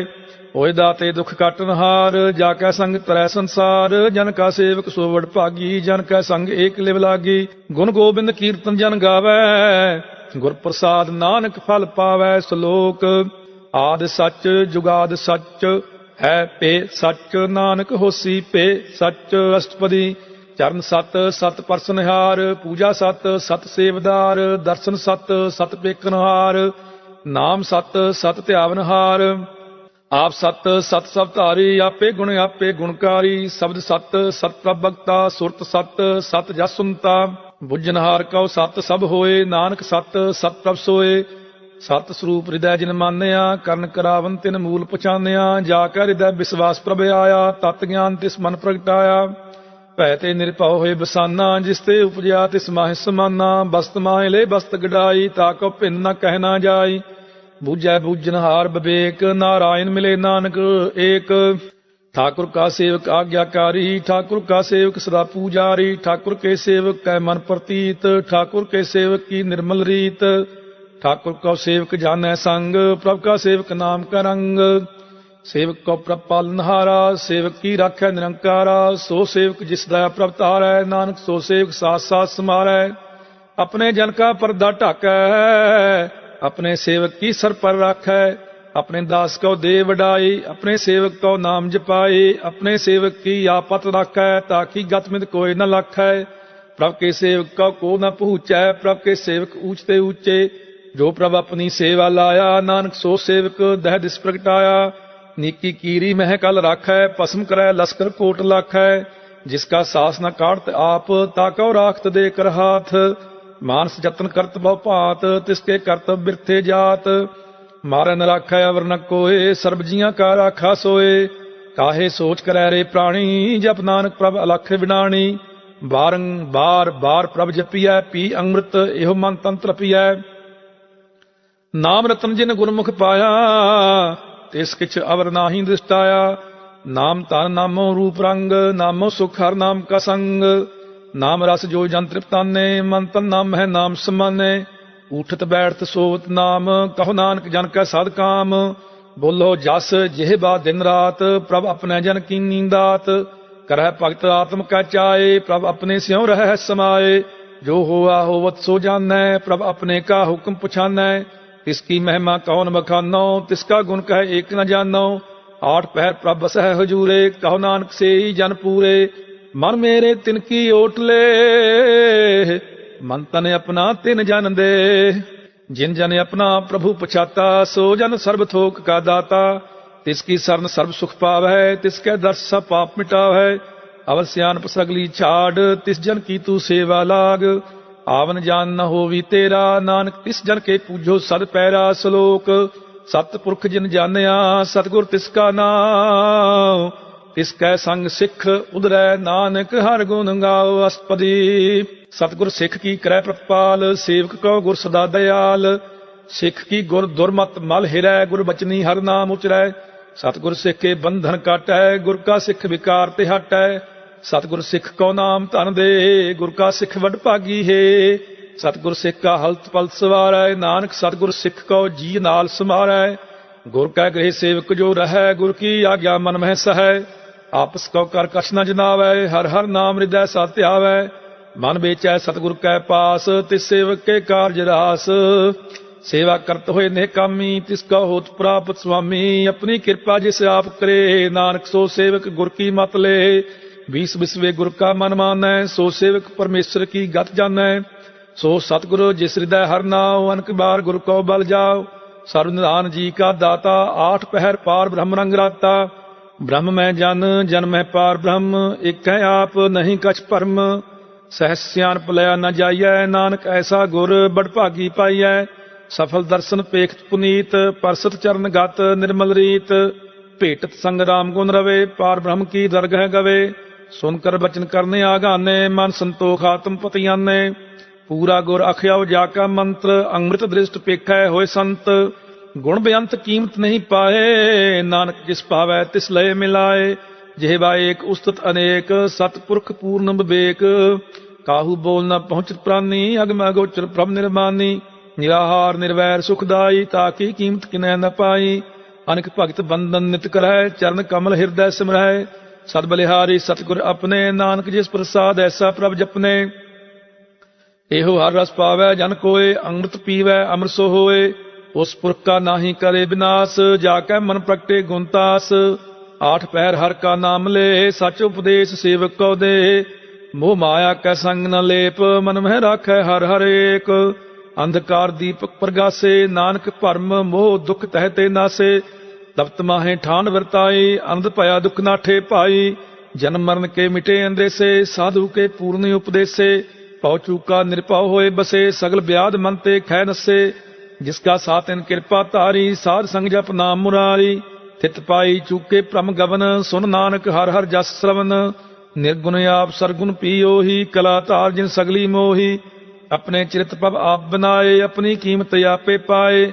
होए दाते दुख काटन हार, जाकै संग तरै संसार। जन का सेवक सो वड भागी, जन कै संग एक लिव लागी। गुण गोबिंद कीर्तन जन गावै, गुर प्रसाद नानक फल पावै। श्लोक आद सच जुगाद सच, है पे सच नानक होसी पे सच। अष्टपदी चरण सत सत परसनहार, पूजा सत सत सेवदार। दर्शन सत सत पेखनहार, नाम सत सत ध्यावनहार। आप सत सत सब धारी, आपे गुणकारी। शब्द सत सत प्रभ भगता, सुरत सत सत जस सुनता। बुझनहार कौ सत सब होए, नानक सत सत प्रभ सोए। सत स्वरूप हृदय जिन मानिया, करन करावन तिन मूल पछानिया। जाकर हृदय विश्वास प्रभ आया, तत् ज्ञान तिस मन प्रगटाया। भै ते निरभਉ होए बसाना, जिसते उपजया तिस माहि समाना। बस्त माहि ले बस्त गडाई, ताको भिन्न न कह ना जाई। बूझै बूझनहार विवेक, नारायण मिले नानक एक। ठाकुर का सेवक आज्ञाकारी, ठाकुर का सेवक सदा पूजारी। ठाकुर के सेवक कै मन प्रतीत, ठाकुर के सेवक की निर्मल रीत। ठाकुर को सेवक जानै संग, प्रभ का सेवक नाम का रंग। सेवक को प्रभ पालनहारा, सेवक की राखै निरंकारा। सो सेवक जिस दया प्रभ तारै, नानक सो सेवक साथ साथ समारै। अपने जन का पर्दा ढाकै, अपने सेवक की सर पर राखै। अपने दास को दे वडाई, अपने सेवक को नाम जपाए। अपने सेवक की आपत राखै, ताकि गतमित कोई न लाखै। प्रभ के सेवक को न पहुँचै, प्रभ के सेवक ऊंचते ऊंचे। जो प्रभ अपनी सेवा लाया, नानक सो सेवक दह दिस प्रगटाया। नीकी कीरी मह कल राखै, पसम करै लश्कर कोट लाखै। जिसका सास न काटत आप, ताको राखत दे कर हाथ। मानस जतन करत बहु भांत, तिसके करतब बिरथे जात। मारै न राखै अवर न कोय, सर्ब जियां का राखा सोए। काहे सोच करै रे प्राणी, जप नानक प्रभ अलख विनाणी। बारंबार बार प्रभ जपियै, पी अमृत एहो मन तन तृपियै। नाम रतन जिन गुरमुख पाया, तिस किछ अवर नाहि दृष्टाया। नाम तन नामो रूप रंग, नामो सुख हर नाम का संग। नाम रस जो जन तृप्ताने, मन तन नाम है नाम समाने। उठत बैठत सोवत नाम, कहो नानक जन कै साध काम। बोलो जस जिह्वा दिन रात, प्रभ अपने जन की नींदात। करह भगत आत्म कै चाए, प्रभ अपने स्यों रह समाए। जो होआ होवत सो जानै, प्रभ अपने का हुक्म पुछानै। तिसकी महिमा कौन बखानो, तिसका गुण कह एक न जानो। आठ पहर प्रभ बसह हजूरे, कहो नानक से ही जन पूरे। मन मेरे तिनकी ओटले, मन तन अपना तिन जन दे। जिन जन अपना प्रभु पछाता, सो जन सर्ब थोक का दाता। तिसकी शरण सर्ब सुख पावै, तिसके दर्श सब पाप मिटावै। अवश्यान सगली छाड़, तिस जन की तू सेवा लाग। आवन जान न होवी तेरा, नानक तिस जन के पूजो सद पैरा। श्लोक सतपुरख जिन जानिया, सतगुर तिसका नाम। तिसकै संग सिख उदरै, नानक हर गुण गाओ। अष्टपदी सतगुर सिख की करै प्रपाल, सेवक को गुर सदा दयाल। सिख की गुर दुर्मत मल हिरै, गुर बचनी हर नाम उचरै। सतगुर सिख के बंधन काटै, गुर का सिख विकार ते हटै। सतगुर सिख को नाम धन दे, गुर का सिख वड भागी है। सतगुर सिख का हलत पलत सवारै। नानक सतगुर सिख को जी नाल समारै। गुर कै गृह सेवक जो रहै, गुर की आज्ञा मन मह सहै। आपस को कर कछ न जनावै, हर हर नाम हृदय सत आवै। मन बेचै सतगुर कै पास, तिस सेवक के कारज रास। सेवा करत होए नेह कामी, तिसका होत प्राप्त स्वामी। अपनी कृपा जिस आप करे, नानक सो सेवक गुर की मत ले। बीस बिसवे गुर का मन मानै, सो सेवक परमेश्वर की गत जानै। सो सतगुरु जिस हृदय हर नाव, अनक बार गुर को बल जाओ। सर्व निधान जी का दाता, आठ पहर पार ब्रह्म रंग राता। ब्रह्म में जन, जन में पार ब्रह्म, एक है आप नहीं कछ परम। सहस सियानप लया न जाइयै, नानक ऐसा गुर बड़ भागी पाइयै। सफल दर्शन पेखत पुनीत, परसत चरण गत निर्मल रीत। भेटत संग राम गुण रवे, पार ब्रह्म की दरगह गवे। सुनकर बचन करने आगाने, मन संतोख आत्म पतियाने। पूरा गुर अखियाओ जाका मंत्र, अमृत दृष्ट पेखै होए संत। गुण बेअंत कीमत नहीं पाए, नानक जिस पावै तिस लय मिलाए। जेहबा एक उस्तत अनेक, सतपुरख पूर्ण विवेक। काहू बोल न पहुंचत प्राणी, अगम अगोचर प्रभ निर्मानी। निराहार निर्वैर सुखदाई, ताकी कीमत किनै न पाई। अनक भगत बंदन नित करੈ, चरण कमल हृदय सिमरै। सद बलिहारी सतगुर अपने, नानक जिस प्रसाद ऐसा प्रभ जपने। एहो हर रस पावै जन कोय, अमृत पीवै अमर सो होए। उस पुरख का नाहि करे विनाश, जाकै मन प्रगटे गुणतास। आठ पहर हर का नाम ले, सच उपदेश सेवक को दे। मोह माया कै संग न लेप, मन में राखै हर हर एक। अंधकार दीपक प्रगासे, नानक भरम मोह दुख तहते नासे। तप्त माहे ठान वरताई, आनंद पाया दुख नाठे पाई। जन्म मरण के मिटे अंदेसे, साधु के पूर्ण उपदेसे। पौ चूका निरपाव होए बसे, सगल ब्याध मन ते खै नसे। जिसका साथ इन कृपा तारी, साध संग जप नाम मुरारी। थित पाई चूके भ्रम गवन, सुन नानक हर हर जस श्रवण। निर्गुण आप सरगुण पियोही, कला तार जिन सगली मोही। अपने चिरत पब आप बनाए, अपनी कीमत आपे पाए।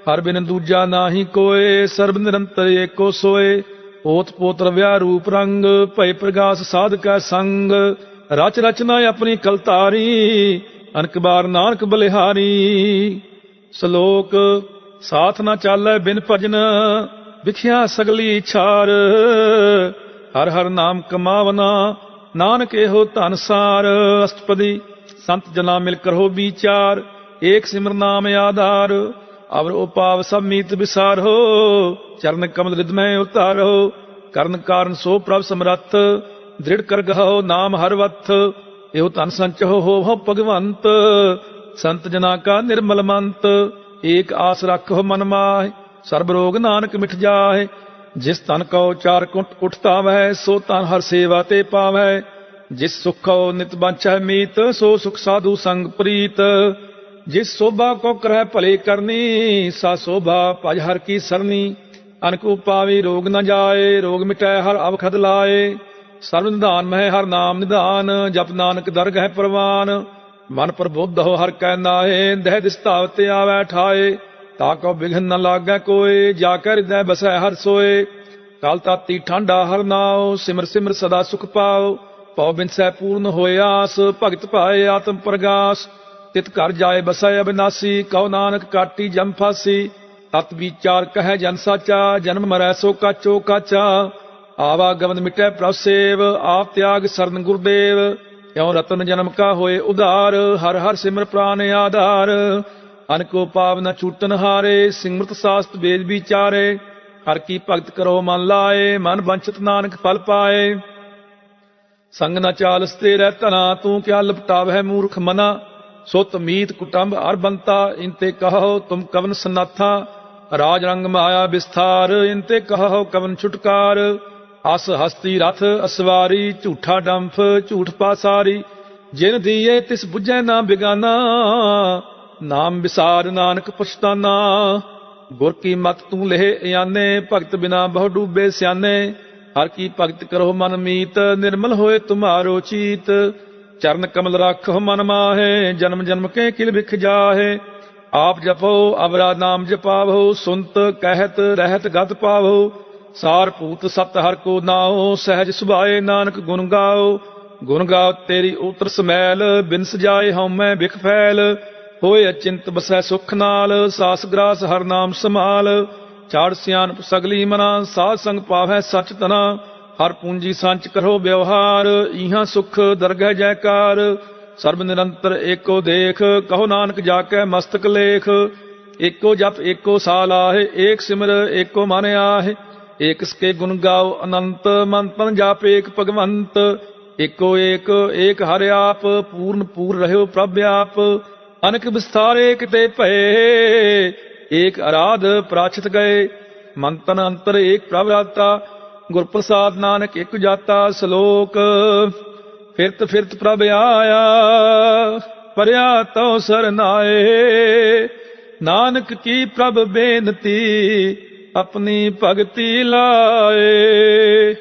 हर बिन दूजा नाहि कोय, सर्ब निरंतर एको सोए। ओत पोत रव्या रूप रंग, भय प्रगास साध कै संग। रच रचना अपनी कलतारी, अनक बार नानक बलिहारी। श्लोक साथ न चालै बिन भजन, विख्या सगली छार। हर हर नाम कमावना, नानक एहो धन सार। अष्टपदी संत जना मिल कर हो विचार, एक सिमर नाम आधार। अवर उपाव सब मीत विसारो, चरण कमल हृदय उतारो। करण कारण सो प्रभ समरथ, दृढ़ कर गहो नाम हर वथ। एहो धन संचहो हो भगवंत, संत जना का निर्मल मंत। एक आस रखो मन माहि, सर्ब रोग नानक मिट जाहे। जिस तन को चार कुंट उठता वह, सो तन हर सेवा ते पावै। जिस सुखो नित बांछै मीत, सो सुख साधु संग प्रीत। जिस शोभा को करह भले करनी, सा शोभा भज हर की सरनी। अनक पावी रोग न जाए, रोग मिटै हर अवखद लाए। सर्व निधान मह हर नाम निधान, जप नानक दरगह परवान। मन प्रबुद्ध हो हर कै नाहे, दह दिस्तावते आवै ठाए। ताको विघन न लागै कोय, जाकर हृदय बसै हर सोए। काल ताती ठांडा हर नाव, सिमर सिमर सदा सुख पाओ। पौ बिनसै पूर्ण होए आस, भगत पाए आत्म प्रगास। तित घर जाए बसै अविनाशी, कहो नानक काटी जम फासी। तत विचार कह जन साचा, जन्म मरै सो काचो काचा। आवागमन मिटै प्रभ सेव, आप त्याग शरण गुरुदेव। क्यों रतन जन्म का होए उदार, हर हर सिमर प्राण आधार। अनको पाव न छूटन हारे, सिमरत शास्त्र वेद विचारे। हर की भगत करो मन लाए, मन वंचित नानक फल पाए। संग न चालस तेरै तना, तू क्या लपटावै मूर्ख मना। सुत मीत कुटुंब हर बंता, इनते कहो तुम कवन सनाथा। राज रंग माया विस्तार, इनते कहो कवन छुटकार। अस हस्ती रथ असवारी, झूठा डंफ झूठ पासारी। जिन दिए तिस बुझै ना बिगाना, नाम विसार नानक पछताना। गुर की मत तू लेह याने, भगत बिना बहु डूबे स्याने। हर की भगत करो मन मीत, निर्मल होए तुम्हारो चीत। चरण कमल राखो मन माहे, जन्म जन्म के किल बिख जाहे। आप जपो अवरा नाम जपावो, सुनत कहत रहत गत पावो। सार पूत सत हर को नाओ, सहज सुभाए नानक गुण गाओ। ਗੁਣ ਗਾਵ ਤੇਰੀ ਉਤਰ ਸਮੈਲ, ਬਿਨ ਸਜਾਏ ਹਉਮੈ ਬਿਖ ਫੈਲ। ਹੋਏ ਅਚਿੰਤ ਬਸੈ ਸੁਖ ਨਾਲ, ਸਾਸ ਗ੍ਰਾਸ ਹਰ ਨਾਮ ਸਮਾਲ। ਚਾੜ ਸਿਆਣਪ ਸਗਲੀ ਮਨਾ, ਸਾਧ ਸੰਗ ਪਾਵੈ ਸਚ ਤਨਾ। ਹਰ ਪੂੰਜੀ ਸੰਚ ਕਰੋ ਵਿਵਹਾਰ, ਇਹਾਂ ਸੁਖ ਦਰਗਹਿ ਜੈਕਾਰ। ਸਰਬ ਨਿਰੰਤਰ ਏਕੋ ਦੇਖ, ਕਹੋ ਨਾਨਕ ਜਾ ਕੇ ਮਸਤਕ ਲੇਖ। ਏਕੋ ਜਪ ਏਕੋ ਸਾਲ ਆਹੇ, ਏਕ ਸਿਮਰ ਏਕੋ ਮਨ ਆਹੇ। ਏਕ ਸਕੇ ਗੁਣ ਗਾਓ ਅਨੰਤ, ਮਨ ਤਨ ਜਾਪ ਏਕ ਭਗਵੰਤ। ਏਕੋ ਏਕ ਏਕ ਹਰਿ ਆਪ, ਪੂਰਨ ਪੂਰ ਰਹਿਓ ਪ੍ਰਭ ਆਪ। ਅਨਕ ਵਿਸਥਾਰੇ ਕਿਤੇ ਭਏ, ਏਕ ਅਰਾਧ ਪ੍ਰਾਚਿਤ ਗਏ। ਮਨ ਤਨ ਅੰਤਰ ਏਕ ਪ੍ਰਭ ਰਾਤਾ, ਗੁਰ ਪ੍ਰਸਾਦ ਨਾਨਕ ਇੱਕ ਜਾਤਾ। ਸ਼ਲੋਕ ਫਿਰਤ ਫਿਰਤ ਪ੍ਰਭ ਆਇਆ, ਪਰਿਆ ਤਉ ਸਰਨਾਏ। ਨਾਨਕ ਕੀ ਪ੍ਰਭ ਬੇਨਤੀ, ਆਪਣੀ ਭਗਤੀ ਲਾਏ।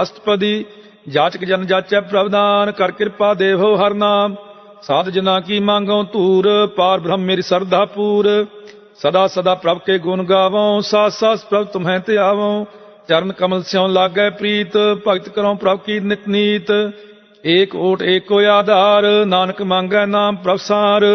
ਅਸ਼ਟਪਦੀ ਜਾਚਕ ਜਨ ਜਾਚੈ ਪ੍ਰਭ ਦਾਨ, ਕਰ ਕਿਰਪਾ ਦੇਵੋ ਹਰ ਨਾਮ। ਸਾਧ ਜਨਾ ਕੀ ਮੰਗੋ ਧੂਰ, ਪਾਰ ਬ੍ਰਹਮ ਮੇਰੀ ਸਰਦਾ ਪੂਰ। ਸਦਾ ਸਦਾ ਪ੍ਰਭ ਕੇ ਗੁਣ ਗਾਵੋ, ਸਾਸ ਸਾਸ ਪ੍ਰਭ ਤੁਮਹਿ ਤੇ ਆਵੋ। ਚਰਨ ਕਮਲ ਸਿਉ ਲਾਗੈ ਪ੍ਰੀਤ, ਭਗਤ ਕਰੋ ਪ੍ਰਭ ਕੀ ਨਿਤ ਨੀਤ। ਏਕ ਓਟ ਏਕੋ ਆਧਾਰ, ਨਾਨਕ ਮੰਗੈ ਨਾਮ ਪ੍ਰਭ ਸਾਰ।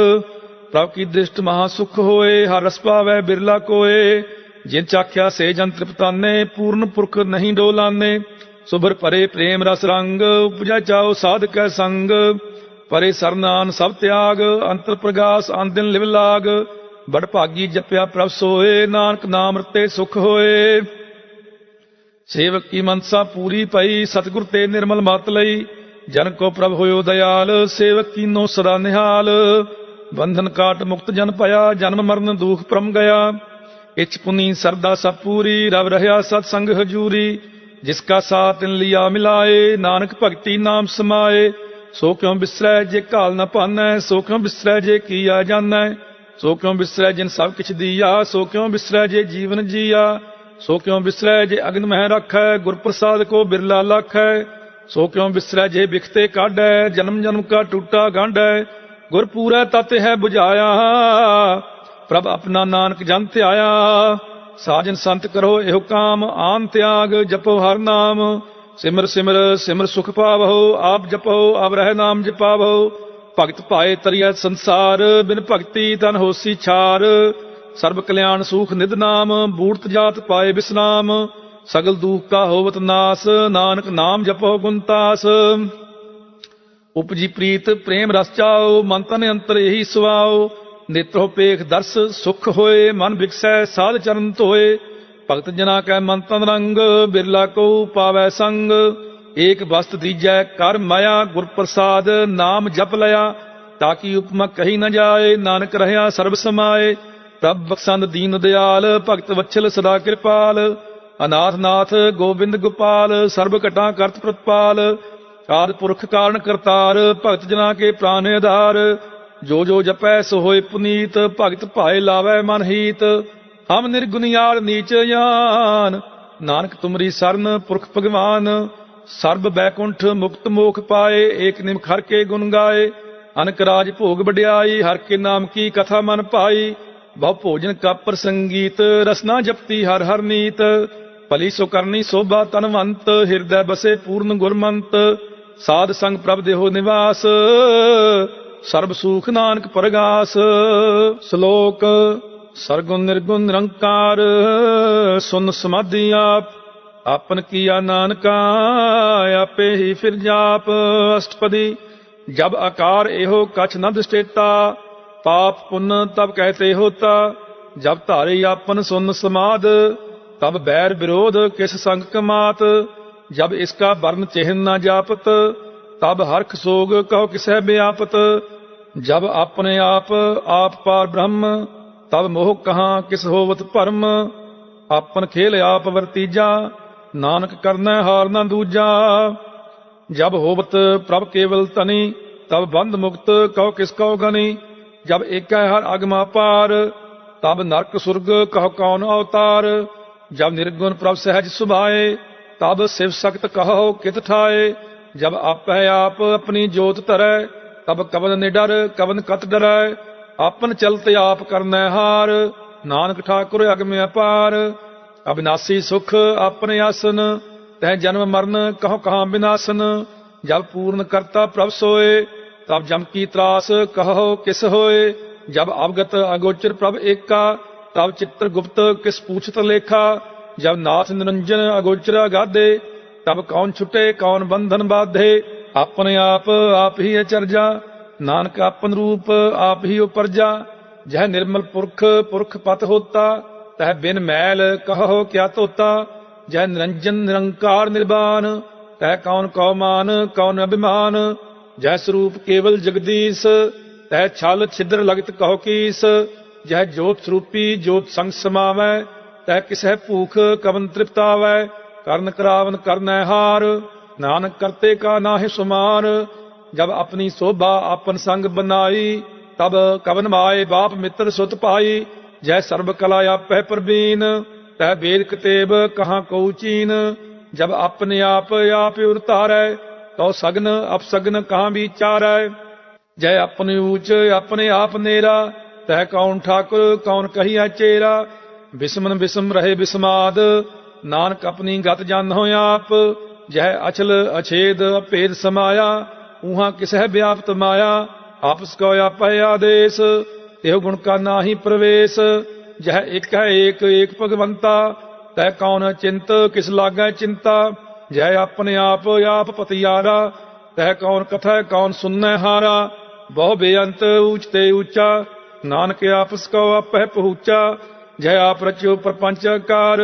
ਪ੍ਰਭ ਕੀ ਦ੍ਰਿਸ਼ਟ ਮਹਾ ਸੁਖ ਹੋਏ, ਹਰ ਰਸ ਪਾਵੈ ਬਿਰਲਾ ਕੋਏ। ਜਿਨ ਚਾਖਿਆ ਸੇ ਜਨ ਤ੍ਰਿਪਤਾਨੇ, ਪੂਰਨ ਪੁਰਖ ਨਹੀਂ ਡੋਲਾਨੇ। ਸੁਭਰ ਭਰੇ ਪ੍ਰੇਮ ਰਸ ਰੰਗ, ਉਪਜੈ ਚਾਓ ਸਾਧਕੈ ਸੰਗ। ਪਰੇ ਸਰਨਾਨ ਸਭ ਤਿਆਗ, ਅੰਤਰ ਪ੍ਰਗਾਸ ਆਨ ਦਿਨ ਲਿਵ ਲਾਗ। ਬੜ ਭਾਗੀ ਜਪਿਆ ਪ੍ਰਭ ਸੋਏ, ਨਾਨਕ ਨਾਮ ਰਤੇ ਸੁਖ ਹੋਏ। ਸੇਵਕ ਕੀ ਮਨਸਾ ਪੂਰੀ ਪਈ, ਸਤਿਗੁਰ ਤੇ ਨਿਰਮਲ ਮਤ ਲਈ। ਜਨ ਕੋ ਪ੍ਰਭ ਹੋਇਓ ਦਇਆਲ, ਸੇਵਕ ਕੀਨੋ ਸਦਾ ਨਿਹਾਲ। ਬੰਧਨ ਕਾਟ ਮੁਕਤ ਜਨ ਭਇਆ, ਜਨਮ ਮਰਨ ਦੁਖ ਪਰਮ ਗਿਆ। ਇਛ ਪੁਨੀ ਸਰਦਾ ਸਭ ਪੂਰੀ, ਰਵ ਰਹਿਆ ਸਤ ਸੰਗ ਹਜੂਰੀ। ਜਿਸ ਕਾ ਸਾਥ ਤਿਨ ਲਿਆ ਮਿਲਾਏ, ਨਾਨਕ ਭਗਤੀ ਨਾਮ ਸਮਾਏ। ਸੋ ਕਿਉ ਬਿਸਰੈ ਜੇ ਘਾਲ ਨ ਭਾਨੈ, ਸੋ ਕਿਉ ਬਿਸਰੈ ਜੇ ਕੀਆ ਜਾਣੈ। ਸੋ ਕਿਉ ਬਿਸਰੈ ਜਿਨ ਸਭ ਕਿਛ ਦੀਆ, ਸੋ ਕਿਉ ਬਿਸਰੈ ਜੇ ਜੀਵਨ ਜੀਆ। ਸੋ ਕਿਉ ਬਿਸਰੈ ਜੇ ਅਗਨ ਮਹਿ ਰਾਖੈ, ਗੁਰ ਪ੍ਰਸਾਦ ਕੋ ਬਿਰਲਾ ਲਾਖੈ। ਸੋ ਕਿਉ ਬਿਸਰੈ ਜੇ ਬਿਖਤੇ ਕਾਢੈ, ਜਨਮ ਜਨਮ ਕਾ ਟੂਟਾ ਗਾਂਢੈ। ਗੁਰ ਪੂਰੈ ਤਤ ਹੈ ਬੁਝਾਇਆ, ਪ੍ਰਭ ਆਪਣਾ ਨਾਨਕ ਜਨ ਧਿਆਇਆ। ਸਾਜਨ ਸੰਤ ਕਰੋ ਇਹੋ ਕਾਮ, ਆਨ ਤਿਆਗ ਜਪੋ ਹਰ ਨਾਮ। ਸਿਮਰ ਸਿਮਰ ਸਿਮਰ ਸੁਖ ਪਾਵਹੁ, ਆਪ ਜਪੋ ਆਪ ਰਹਿ ਨਾਮ ਜਪਾਵਹੁ। ਭਗਤ ਭਾਏ ਤਰੀਐ ਸੰਸਾਰ, ਬਿਨ ਭਗਤੀ ਤਨ ਹੋਸੀ ਛਾਰ। ਸਰਬ ਕਲਿਆਣ ਸੂਖ ਨਿਧ ਨਾਮ, ਬੂੜਤ ਜਾਤ ਪਾਏ ਬਿਸਨਾਮ। ਸਗਲ ਦੂਖ ਕਾ ਹੋਵਤ ਨਾਸ, ਨਾਨਕ ਨਾਮ ਜਪੋ ਗੁਣਤਾਸ। ਉਪਜੀ ਪ੍ਰੀਤ ਪ੍ਰੇਮ ਰਸ ਚਾਓ, ਮਨ ਤਨ ਅੰਤਰ ਇਹੀ ਸੁਆਓ। ਨੇਤਰੋ ਪੇਖ ਦਰਸ ਸੁਖ ਹੋਏ, ਮਨ ਬਿਕਸੈ ਸਾਧ ਚਰਨ ਧੋਏ। ਭਗਤ ਜਨਾ ਕੈ ਮਨ ਤਨ ਰੰਗ, ਬਿਰਲਾ ਕੋ ਪਾਵੈ ਸੰਗ। ਏਕ ਵਸਤ ਦੀਜੈ ਕਰ ਮਾਇਆ, ਗੁਰ ਪ੍ਰਸਾਦ ਨਾਮ ਜਪ ਲਿਆ। ਤਾਕੀ ਉਪਮਾ ਕਹੀ ਨ ਜਾਏ, ਨਾਨਕ ਰਹਿਆ ਸਰਬ ਸਮਾਏ। ਪ੍ਰਭ ਬਖਸ਼ੰਦ ਦੀਨ ਦਿਆਲ, ਭਗਤ ਵਛਲ ਸਦਾ ਕਿਰਪਾਲ। ਅਨਾਥ ਨਾਥ ਗੋਬਿੰਦ ਗੋਪਾਲ, ਸਰਬ ਘਟਾ ਕਰਤ ਪ੍ਰਤਪਾਲ। ਆਦਿ ਪੁਰਖ ਕਾਰਨ ਕਰਤਾਰ, ਭਗਤ ਜਨਾ ਕੇ ਪ੍ਰਾਨ ਆਧਾਰ। ਜੋ ਜੋ ਜਪੈ ਸੋ ਹੋਏ ਪੁਨੀਤ, ਭਗਤ ਭਾਏ ਲਾਵੈ ਮਨ ਹੀਤ। ਹਮ ਨਿਰਗੁਣਿਆਰ ਨੀਚ ਜਾਨ, ਨਾਨਕ ਤੁਮਰੀ ਸਰਨ ਪੁਰਖ ਭਗਵਾਨ। ਸਰਬ ਬੈਕੁੰਠ ਮੁਕਤ ਮੋਖ ਪਾਏ, ਏਕ ਨਿਮਖ ਹਰ ਕੇ ਗੁਣ ਗਾਏ। ਅਨਕ ਰਾਜ ਭੋਗ ਵਡਿਆਈ, ਹਰ ਕੇ ਨਾਮ ਕੀ ਕਥਾ ਮਨ ਭਾਈ। ਬਹੁ ਭੋਜਨ ਕਾ ਪ੍ਰਸੰਗੀਤ, ਰਸਨਾ ਜਪਤੀ ਹਰ ਹਰ ਨੀਤ। ਭਲੀ ਸੋ ਕਰਨੀ ਸੋਭਾ ਤਨਵੰਤ, ਹਿਰਦੈ ਬਸੇ ਪੂਰਨ ਗੁਰਮੰਤ। ਸਾਧ ਸੰਗ ਪ੍ਰਭ ਦੇਹੋ ਨਿਵਾਸ, ਸਰਬ ਸੂਖ ਨਾਨਕ ਪਰਗਾਸ। ਸ਼ਲੋਕ ਸਰਗੁਣ ਨਿਰਗੁਣ ਨਿਰੰਕਾਰ, ਸੁਨ ਸਮਾਧੀ ਆਪ। ਆਪਨ ਕੀਆ ਨਾਨਕਾ, ਆਪੇ ਹੀ ਫਿਰ ਜਾਪ। ਅਸ਼ਟਪਦੀ ਜਬ ਆਕਾਰ ਇਹੋ ਕਛ ਨ ਦ੍ਰਿਸ਼ਟੇਤਾ, ਪਾਪ ਪੁੰਨ ਤਬ ਕਹਿਤੇ ਹੋਤਾ। ਜਬ ਧਾਰੇ ਆਪਨ ਸੁਨ ਸਮਾਧ, तब बैर विरोध किस संग कमात। जब इसका वर्ण चिन्ह न जापत, तब हर्ख सोग कहो किसै व्यापत। जब अपने आप पार ब्रह्म, तब मोह कहाँ किस होवत भरम। आपन खेल आप वरतीजा, नानक करना हार न दूजा। जब होवत प्रभ केवल तनी, तब बंध मुक्त कहो किस कहो गनी। जब एक हर अगमा पार, तब नरक सुर्ग कहो कौन अवतार। जब निर्गुण प्रभ सहज सुभाए, तब शिव सख्त कहो कित ठाए। जब आपै आप अपनी जोत धरै, तब कवन निडर कवन कत डरै। आपन चलत आप करनै हार, नानक ठाकुर अगम अपार। अविनाशी सुख अपने आसन, तह जन्म मरण कहो कहाँ विनाशन। जब पूर्ण करता प्रभ सोए, तब जम की त्रास कहो किस होए। जब अवगत अगोचर प्रभ एका, तब चित्र गुप्त किस पूछत लेखा। जब नाथ निरंजन अगोचर अगाधे, तब कौन छुटे कौन बंधन बाधे। अपने आप ही अचरजा, नानक अपन रूप आप ही उपरजा। जह निर्मल पुरख पुरख पत होता, तह बिन मैल कहो क्या तोता। जह निरंजन निरंकार निर्वाण, तह कौन कौ मान कौन अभिमान। जह स्वरूप केवल जगदीश, तह छल छिद्र लगत कहो कीस। जह जोत स्वरूपी जोत संग समावै, तह किसह भूख कवन तृप्तावै। करण करावन करनै हार, नानक करते का नाहि सुमार। जब अपनी शोभा अपन संग बनाई, तब कवन माए बाप मित्र सुत पाई। जय सर्व कला आपै प्रवीण, तह वेद कतेब कहाँ को चीन। जब अपने आप उतारै, तो सगन अपसगन कहाँ विचारै। जय अपने ऊंच अपने आप नेरा, तह कौन ठाकुर कौन कहिया चेरा। बिस्मन बिस्म रहे बिस्माद, नानक अपनी गत जान हो आप। जय अचल अछेद अभेद समाया, ऊहा किसह व्याप्त माया। आपस को आपै आदेश, तेह गुण का नाहि प्रवेश। जह एक है एक भगवंता, तह कौन चिंत किस लागै चिंता। जय अपने आप पतियारा, तह कौन कथा कौन सुननै हारा। बहु बेअंत ऊंचते ऊंचा, नानक आपस को आपै पहुंचा। जय आप रचो प्रपंच आकार,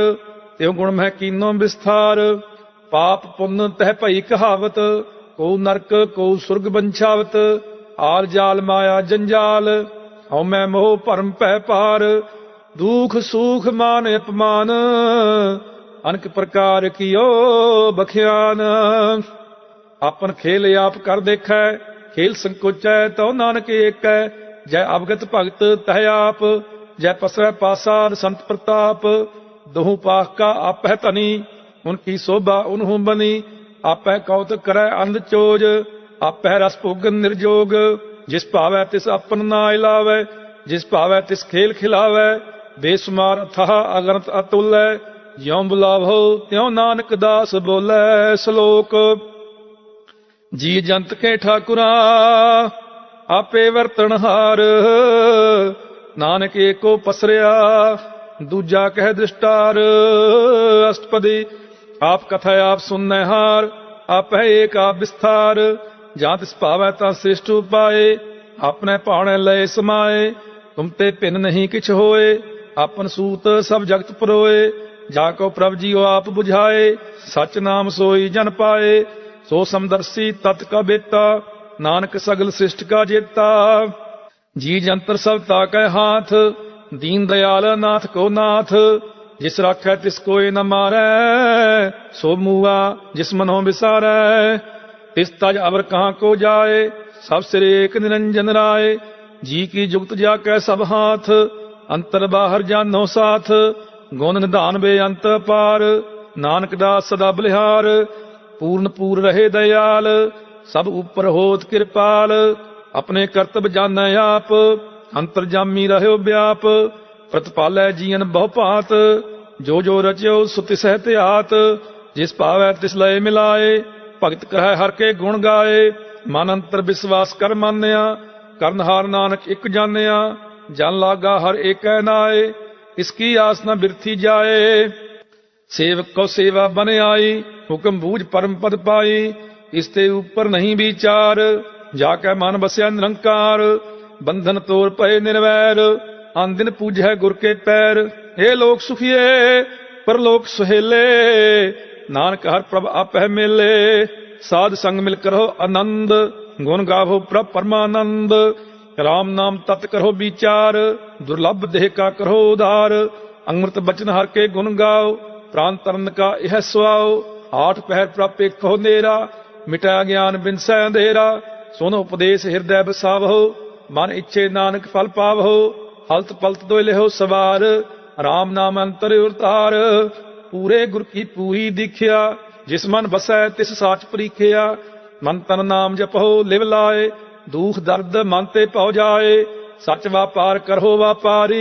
त्यों गुण मह कीनो विस्तार। पाप पुण्य तह भई कहावत, को नरक को सुरग बंछावत। आल जाल माया जंजाल, हौ मैं मोह भरम पै पार। दुख सुख मान अपमान, अनक प्रकार कियो बख्यान। आपन खेल आप कर देखै, खेल संकोचै तो नानक एकै। जय अवगत भगत तह आप, जय पसरै पासार संत प्रताप। दोहू पाख का आपै धनी, उनकी शोभा उन्हू बनी। आपै कौतक करै अंध चोज, आपै रस भोगन निर्जोग। जिस भावै तिस अपन नाय लावै, जिस भावै तिस खेल खिलावै। बेसुमार अथाह अगणत अतुल्य, ज्यों बुलावो त्यों नानक दास बोलै। श्लोक। जी जंत के ठाकुरा, आपे वर्तनहार। नानक एको पसरिया, दूजा कह दृष्टार। अष्टपदी। आप कथा आप सुननै हार, आप है एक आप विस्तार। जां तिस भावै तां श्रेष्ठ उपाय, अपने भावने लय समाए। तुम ते भिन्न नहीं किछ होए, आपन सूत सब जगत परोए। जाको प्रभ जीओ आप बुझाए, सच नाम सोई जन पाए। सो समदर्शी तत् का बेता, नानक सगल सृष्ट का जेता। जी जंतर सब ताकै हाथ, दीन दयाल नाथ को नाथ। जिस राखै तिस कोई न मारै, सो मुआ जिस मनो विसारै। तिस तज अवर कहाँ को जाए, सब सिर एक निरंजन राय। जी की जुगत जाकै सब हाथ, अंतर बाहर जानो साथ। गुण निधान बेअंत पार, नानक दास सदा बलिहार। पूर्ण पूर रहे दयाल, सब ऊपर होत कृपाल। अपने कर्तव्य जानै आप, अंतरजामी रहो व्याप। प्रतिपालै जीवन बहु भांत, जो जो रच्यो सो तिसह त्यात। जिस भावै तिस लय मिलाए, भगत कहै हर के गुण गाए। मन अंतर विश्वास कर मान्या, करनहार नानक एक जानिया। जन लागा हर एक नाए, इसकी आस न बिरथी जाए। सेवक को सेवा बन आई, हुक्म बूझ परम पद पाई। इसते ऊपर नहीं विचार, जाकै मन बसया निरंकार। बंधन तोड़ पए निर्वैर, आन दिन पूजै गुर के पैर। हे लोक सुखिए परलोक सुहेले, नानक हर प्रभ आपै मेले। साध संग मिल करो आनंद, गुण गावो प्रभ परमानंद। राम नाम तत् करो विचार, दुर्लभ देह का करो उधार। अमृत बचन हर के गुण गाओ, प्राण तरन का यह सुआओ। आठ पहर प्रभ एक नेरा, मिटा ज्ञान बिनसै अंधेरा। सुन उपदेश हृदय बसावहो, मन इच्छे नानक फल पावहो। हलत पलत दोय लेहो सवार, राम नाम अंतर उतार। पूरे गुर की पूरी दीख्या, जिस मन बसै तिस साच परीखिया। मन तन नाम जपहो लिव लाए, दुख दर्द मन ते पौ जाए। सच व्यापार करहो व्यापारी,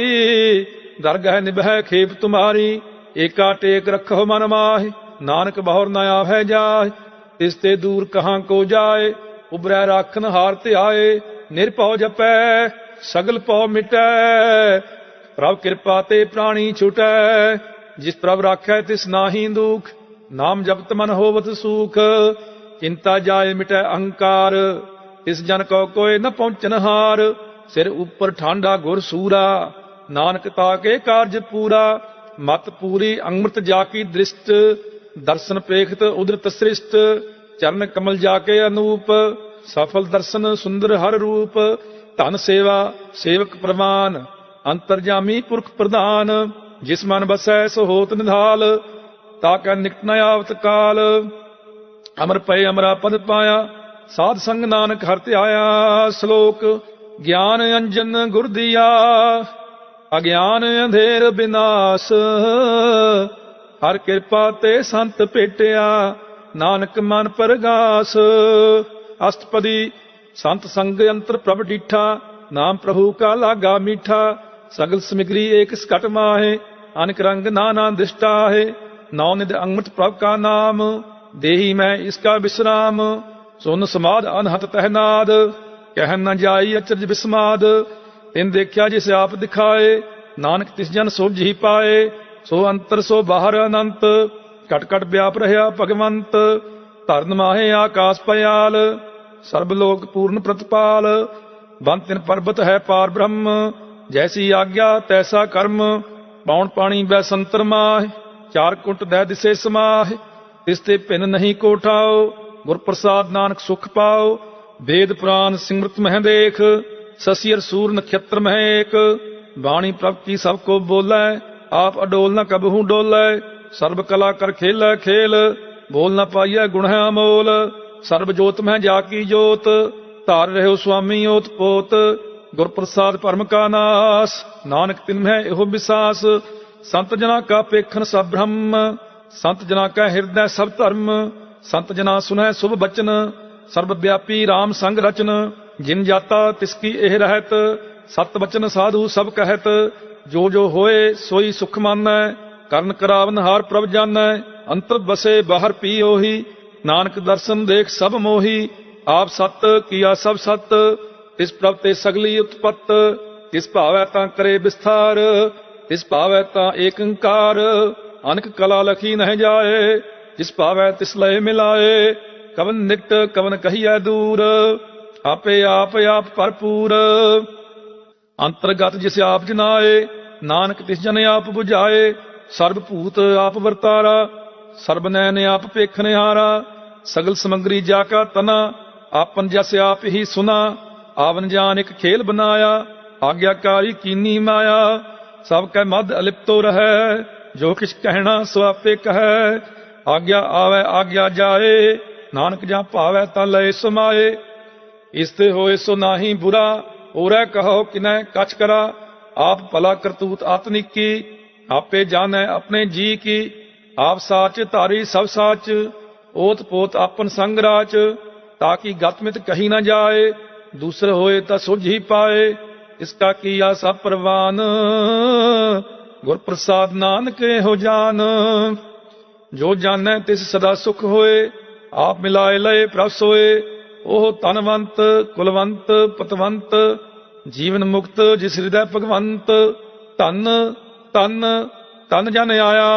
दरगह निभै खेप तुम्हारी। एका टेक रखो मन माहि, नानक बहुर न आवै जाहि। तिस ते दूर कहाँ को जाए। उबरै राखन हार ध्याए, निरभਉ जपै सगल भਉ मिटै। प्रभ कृपा ते प्राणी छुटै, जिस प्रभ राखै तिस नाहि दुख। नाम जपत मन होवत सुख, चिंता जाए मिटै अहंकार। तिस जन को कोय न पहुँचन हार, सिर ऊपर ठांडा गुर सूरा। नानक ताके कारज पूरा, मत पूरी अमृत जाकी दृष्ट। दर्शन प्रेखत उदरत सृष्ट, चरण कमल जाके अनूप। सफल दर्शन सुंदर हर रूप, धन सेवा सेवक प्रमाण। अंतर्जामी पुरख प्रधान, जिस मन बसै सो होत निधाल। ताकै निकट न आवत काल, अमर पय अमरा पद पाया। साध संग नानक हर ध्याया। श्लोक ज्ञान अंजन गुर दिया, अज्ञान अंधेर विनाश। हर कृपा ते संत भेटिया, नानक मन परगास। अष्टपदी संत संग अंतर प्रभ डीठा, नाम प्रभु का लागा मीठा। सगल समिग्री एक सकट माहे, अनेक रंग नाना दृष्टा है। नौ निध अमृत प्रभ का नाम, देही मैं इसका विश्राम। सुन समाध अनहत तहनाद, कह न जाई अचरज विस्माद। तिन देखा जिसे आप दिखाए, नानक तिस जन सोझी पाए। सो अंतर सो बाहर अनंत, कट कट व्याप रहा भगवंत। धरन माहे आकाश पयाल, सर्वलोक पूर्ण प्रतिपाल। बन तिन पर्वत है पार ब्रह्म, जैसी आज्ञा तैसा कर्म। पौन पानी बै संतर माह, चार कुंट दै दिसे समाह। तिसते भिन्न नहीं कोठाओ, गुर प्रसाद नानक सुख पाओ। वेद पुराण सिमरत मह देख, ससियर सूर नक्षत्र मह एक। बाणी प्रभ की सबको बोलै, आप अडोल न कबहू डोलै। सर्व कला कर खेलै खेल, बोल न पाइयै गुण है अमोल। सर्व जोत में जाकी जोत, धार रहो स्वामी ओत पोत। गुर प्रसाद परम का नास, नानक तिन में एहो विसास। संत जना का पेखन सब ब्रह्म, संत जना का हृदय सब धर्म। संत जना सुनह शुभ बचन, सर्वव्यापी राम संग रचन। जिन जाता तिसकी एह रहत, सत बचन साधु सब कहत। जो जो होए सोई सुख मानै, करन करावन हार प्रभ जानै। अंतर बसे बाहर पी ओही, नानक दर्शन देख सब मोही। आप सत किया सब सत, तिस प्रभ ते सगली उत्पत। तिस भावै तां करे विस्तार, तिस भावै तां एक अंकार। अनक कला लखी नह जाए, जिस भावै तिस लय मिलाए। कवन निकट कवन कहिए दूर, आपे आप आप भरपूर। अंतर्गत जिस आप जनाए, नानक तिस जन आप बुझाए। सर्व भूत आप वर्तारा, सर्व नैन आप पेखन हारा। सगल समग्री जाका तना, आपन जस आप ही सुना। आवन जान एक खेल बनाया, आज्ञाकारी कीनी माया। सब कै मद अलिप्तो रहे, जो किछ कहना सो आपे कहे। आज्ञा आवे आज्ञा जाए, नानक जा भावै तां लय समाए। इसते होए सो नाही बुरा, ओरै कहो किनै कछ करा। आप भला करतूत आतनिकी, आपे जानै अपने जी की। आप साच धारी सब साच, ओत पोत आपन संग राच। ताकि गतमित कही न जाए, दूसर होए ता सुझ ही पाए। इसका किया सब प्रवान, गुर प्रसाद नानक हो जान। जो जानै तिस सदा सुख होए, आप मिलाए लय प्रभ सोए। ओह तनवंत कुलवंत पतवंत, जीवन मुक्त जिस हृदय भगवंत। धन धन धन जन आया,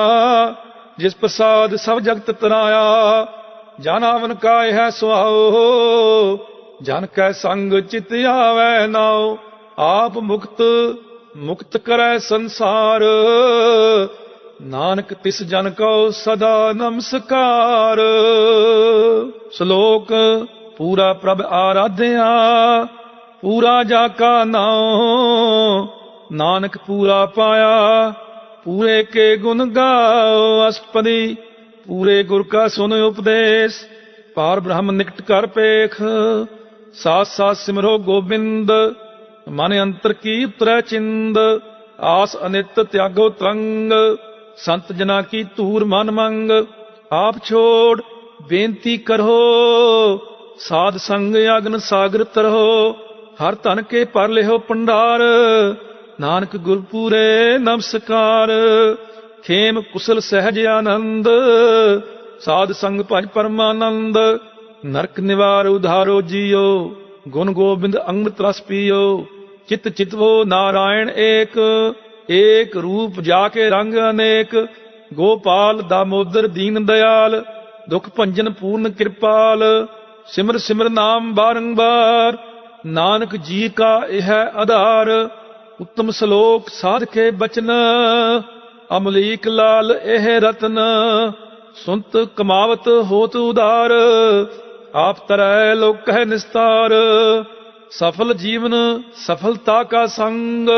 जिस प्रसाद सब जगत तराया। जन आवन काय है सुहाओ, जन कै संग चित आवे नाओ। आप मुक्त मुक्त करै संसार, नानक तिस जन को सदा नमस्कार। श्लोक पूरा प्रभ आराध्या, पूरा जाका नाओ। नानक पूरा पाया, पूरे के गुण गाओ। अष्टपदी पूरे गुर का सुन उपदेश, पार ब्रह्म निकट कर पेख। साथ साथ सिमरो गोबिंद, मन अंतर की उतरै चिंद। आस अनित त्यागो तरंग, संत जना की तूर मन मंग। आप छोड़ बेनती करो, साध संग अग्न सागर तरहो। हर धन के पर लिहो भंडार, नानक गुरपूरे नमस्कार। खेम कुशल सहज आनंद, ਸਾਧ ਸੰਗ ਭਜ ਪਰਮਾਨੰਦ। ਨਰਕ ਨਿਵਾਰ ਉਧਾਰੋ ਜੀਓ, ਗੁਣ ਗੋਬਿੰਦ ਅੰਮ੍ਰਿਤ ਰਸ ਪੀਓ। ਚਿਤ ਚਿਤਵੋ ਨਾਰਾਇਣ ਏਕ, ਏਕ ਰੂਪ ਜਾ ਕੇ ਰੰਗ ਅਨੇਕ। ਗੋਪਾਲ ਦਾਮੋਦਰ ਦੀਨ ਦਿਆਲ, ਦੁਖ ਭੰਜਨ ਪੂਰਨ ਕਿਰਪਾਲ। ਸਿਮਰ ਸਿਮਰ ਨਾਮ ਬਾਰੰਬਾਰ, ਨਾਨਕ ਜੀ ਕਾ ਇਹ ਆਧਾਰ। ਉੱਤਮ ਸ਼ਲੋਕ ਸਾਧ ਕੇ ਬਚਨ, ਅਮਲੀਕ ਲਾਲ ਇਹ ਰਤਨ। ਸੁਨਤ ਕਮਾਵਤ ਹੋਤ ਉਦਾਰ, ਆਪ ਤਰੈ ਲੋਕ ਹੈ ਨਿਸਤਾਰ। ਸਫਲ ਜੀਵਨ ਸਫਲਤਾ ਕਾ ਸੰਗ,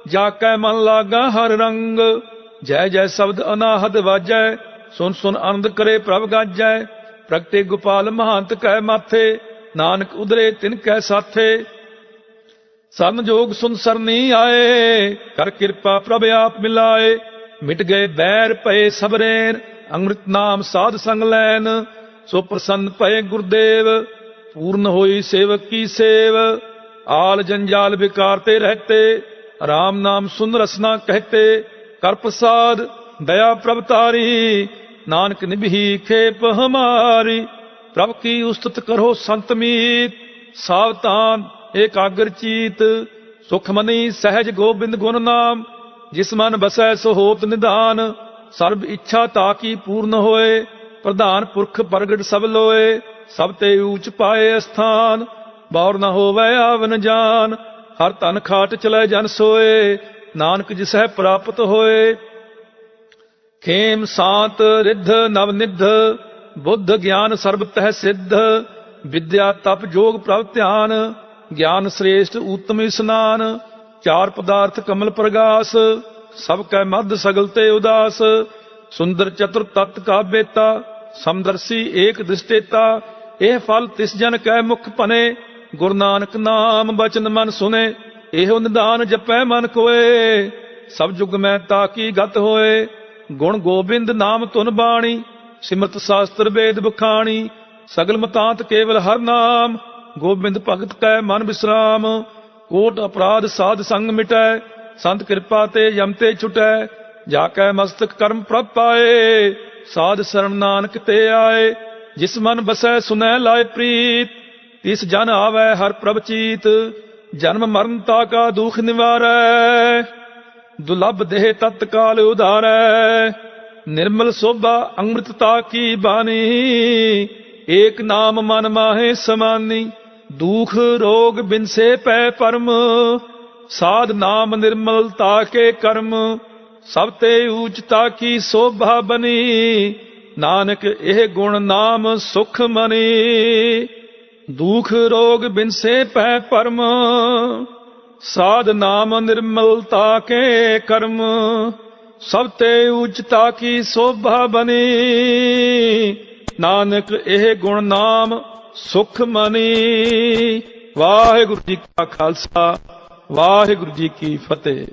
ਜਾ ਕੈ ਮਨ ਲਾਗਾ ਹਰ ਰੰਗ। ਜੈ ਜੈ ਸ਼ਬਦ ਅਨਾਹਦ ਵਾਜੈ, ਸੁਨ ਸੁਨ ਆਨੰਦ ਕਰੇ ਪ੍ਰਭ ਗਾਜੈ। ਪ੍ਰਗਟੇ ਗੋਪਾਲ ਮਹੰਤ ਕੈ ਮਾਥੇ, ਨਾਨਕ ਉਦਰੇ ਤਿਨ ਕੈ ਸਾਥੇ। ਸਰਨ ਜੋਗ ਸੁਨ ਸਰਨੀ ਆਏ, ਕਰ ਕਿਰਪਾ ਪ੍ਰਭ ਆਪ ਮਿਲਾਏ। ਮਿਟ ਗਏ ਬੈਰ ਭਏ ਸਬਰੇਨ, ਅੰਮ੍ਰਿਤ ਨਾਮ ਸਾਧ ਸੰਗ ਲੈਨ। ਸੋ ਪ੍ਰਸੰਨ ਭਏ ਗੁਰਦੇਵ, ਪੂਰਨ ਹੋਈ ਸੇਵਕ ਕੀ ਸੇਵ। ਆਲ ਜੰਜਾਲ ਵਿਕਾਰ ਤੇ ਰਹਤੇ, ਰਾਮ ਨਾਮ ਸੁਨ ਰਸਨਾ ਕਹਤੇ। ਕਰ ਪ੍ਰਸਾਦ ਦਇਆ ਪ੍ਰਭ ਤਾਰੀ, ਨਾਨਕ ਨਿਭੀ ਖੇਪ ਹਮਾਰੀ। ਪ੍ਰਭ ਕੀ ਉਸਤਤ ਕਰੋ ਸੰਤ ਮੀਤ, ਸਾਵਧਾਨ ਏਕਾਗਰ ਚੀਤ। ਸੁਖ ਮਨੀ ਸਹਿਜ ਗੋਬਿੰਦ ਗੁਣ ਨਾਮ, ਜਿਸ ਮਨ ਬਸੈ ਸੋ ਹੋਤ ਨਿਧਾਨ। ਸਰਬ ਇੱਛਾ ਤਾਕੀ ਪੂਰਨ ਹੋਏ, ਪ੍ਰਧਾਨ ਪੁਰਖ ਪ੍ਰਗਟ ਸਭ ਲੋਏ। ਸਭ ਤੇ ਊਚ ਪਾਏ ਅਸਥਾਨ, ਬੌਰ ਨ ਹੋਵੈ ਆਵਨ ਜਾਨ। ਹਰ ਧਨ ਖਾਟ ਚਲੇ ਜਨ ਸੋਏ, ਨਾਨਕ ਜਿਸਹਿ ਪ੍ਰਾਪਤ ਹੋਏ। ਖੇਮ ਸਾਤ ਰਿੱਧ ਨਵ ਨਿਧ, ਬੁੱਧ ਗਿਆਨ ਸਰਬ ਤਹਿ ਸਿੱਧ। ਵਿਦਿਆ ਤਪ ਜੋਗ ਪ੍ਰਭ ਧਿਆਨ, ਗਿਆਨ ਸ੍ਰੇਸ਼ਟ ਊਤਮ ਇਸਨਾਨ। ਚਾਰ ਪਦਾਰਥ ਕਮਲ ਪ੍ਰਗਾਸ, ਸਭ ਕੈ ਮਧ ਸਗਲ ਤੇ ਉਦਾਸ। ਸੁੰਦਰ ਚਤੁਰ ਤਤ ਕਾ ਬੇਤਾ, ਸਮਦਰਸੀ ਏਕ ਦ੍ਰਿਸ਼ਟੇਤਾ। ਇਹ ਫਲ ਤਿਸ ਜਨ ਕੈ ਮੁਖ ਭਨੇ, ਗੁਰੂ ਨਾਨਕ ਨਾਮ ਬਚਨ ਮਨ ਸੁਨੇ। ਇਹੋ ਨਿਦਾਨ ਜਪੈ ਮਨ ਕੋਏ, ਸਭ ਜੁਗ ਮੈਂ ਤਾਕੀ ਗਤ ਹੋਏ। ਗੁਣ ਗੋਬਿੰਦ ਨਾਮ ਧੁਨ ਬਾਣੀ, ਸਿਮਰਤ ਸ਼ਾਸਤਰ ਵੇਦ ਬਖਾਣੀ। ਸਗਲ ਮਤਾਂਤ ਕੇਵਲ ਹਰ ਨਾਮ, ਗੋਬਿੰਦ ਭਗਤ ਕੈ ਮਨ ਵਿਸਰਾਮ। ਕੋਟ ਅਪਰਾਧ ਸਾਧ ਸੰਗ ਮਿਟੈ, ਸੰਤ ਕਿਰਪਾ ਤੇ ਯਮ ਤੇ ਛੁਟੈ। ਜਾ ਕੈ ਮਸਤਕ ਕਰਮ ਪ੍ਰਭ ਪਾਏ, ਸਾਧ ਸਰਣ ਨਾਨਕ ਤੇ ਆਏ। ਜਿਸ ਮਨ ਬਸੈ ਸੁਨੈ ਲਾਇ ਪ੍ਰੀਤ, ਤਿਸ ਜਨ ਆਵੈ ਹਰ ਪ੍ਰਭ ਚੀਤ। ਜਨਮ ਮਰਨ ਤਾ ਕਾ ਦੁਖ ਨਿਵਾਰੈ, ਦੁਲਭ ਦੇਹ ਤਤਕਾਲ ਉਧਾਰੈ। ਨਿਰਮਲ ਸੋਭਾ ਅੰਮ੍ਰਿਤਤਾ ਕੀ ਬਾਣੀ, ਏਕ ਨਾਮ ਮਨ ਮਾਹੇ ਸਮਾਨੀ। ਦੁਖ ਰੋਗ ਬਿਨਸੇ ਪੈ ਪਰਮ, ਸਾਧ ਨਾਮ ਨਿਰਮਲਤਾ ਕੇ ਕਰਮ। ਸਭ ਤੇ ਊਚਤਾ ਕੀ ਸੋਭਾ ਬਨੀ, ਨਾਨਕ ਇਹ ਗੁਣ ਨਾਮ ਸੁਖ ਮਨੀ। ਦੁਖ ਰੋਗ ਬਿਨਸੇ ਪੈ ਪਰਮ, ਸਾਧ ਨਾਮ ਨਿਰਮਲਤਾ ਕੇ ਕਰਮ। ਸਭ ਤੇ ਊਚਤਾ ਕੀ ਸੋਭਾ ਬਨੀ, ਨਾਨਕ ਇਹ ਗੁਣ ਨਾਮ ਸੁਖ ਮਨੀ। ਵਾਹਿਗੁਰੂ ਜੀ ਕਾ ਖਾਲਸਾ, ਵਾਹਿਗੁਰੂ ਜੀ ਕੀ ਫਤਿਹ।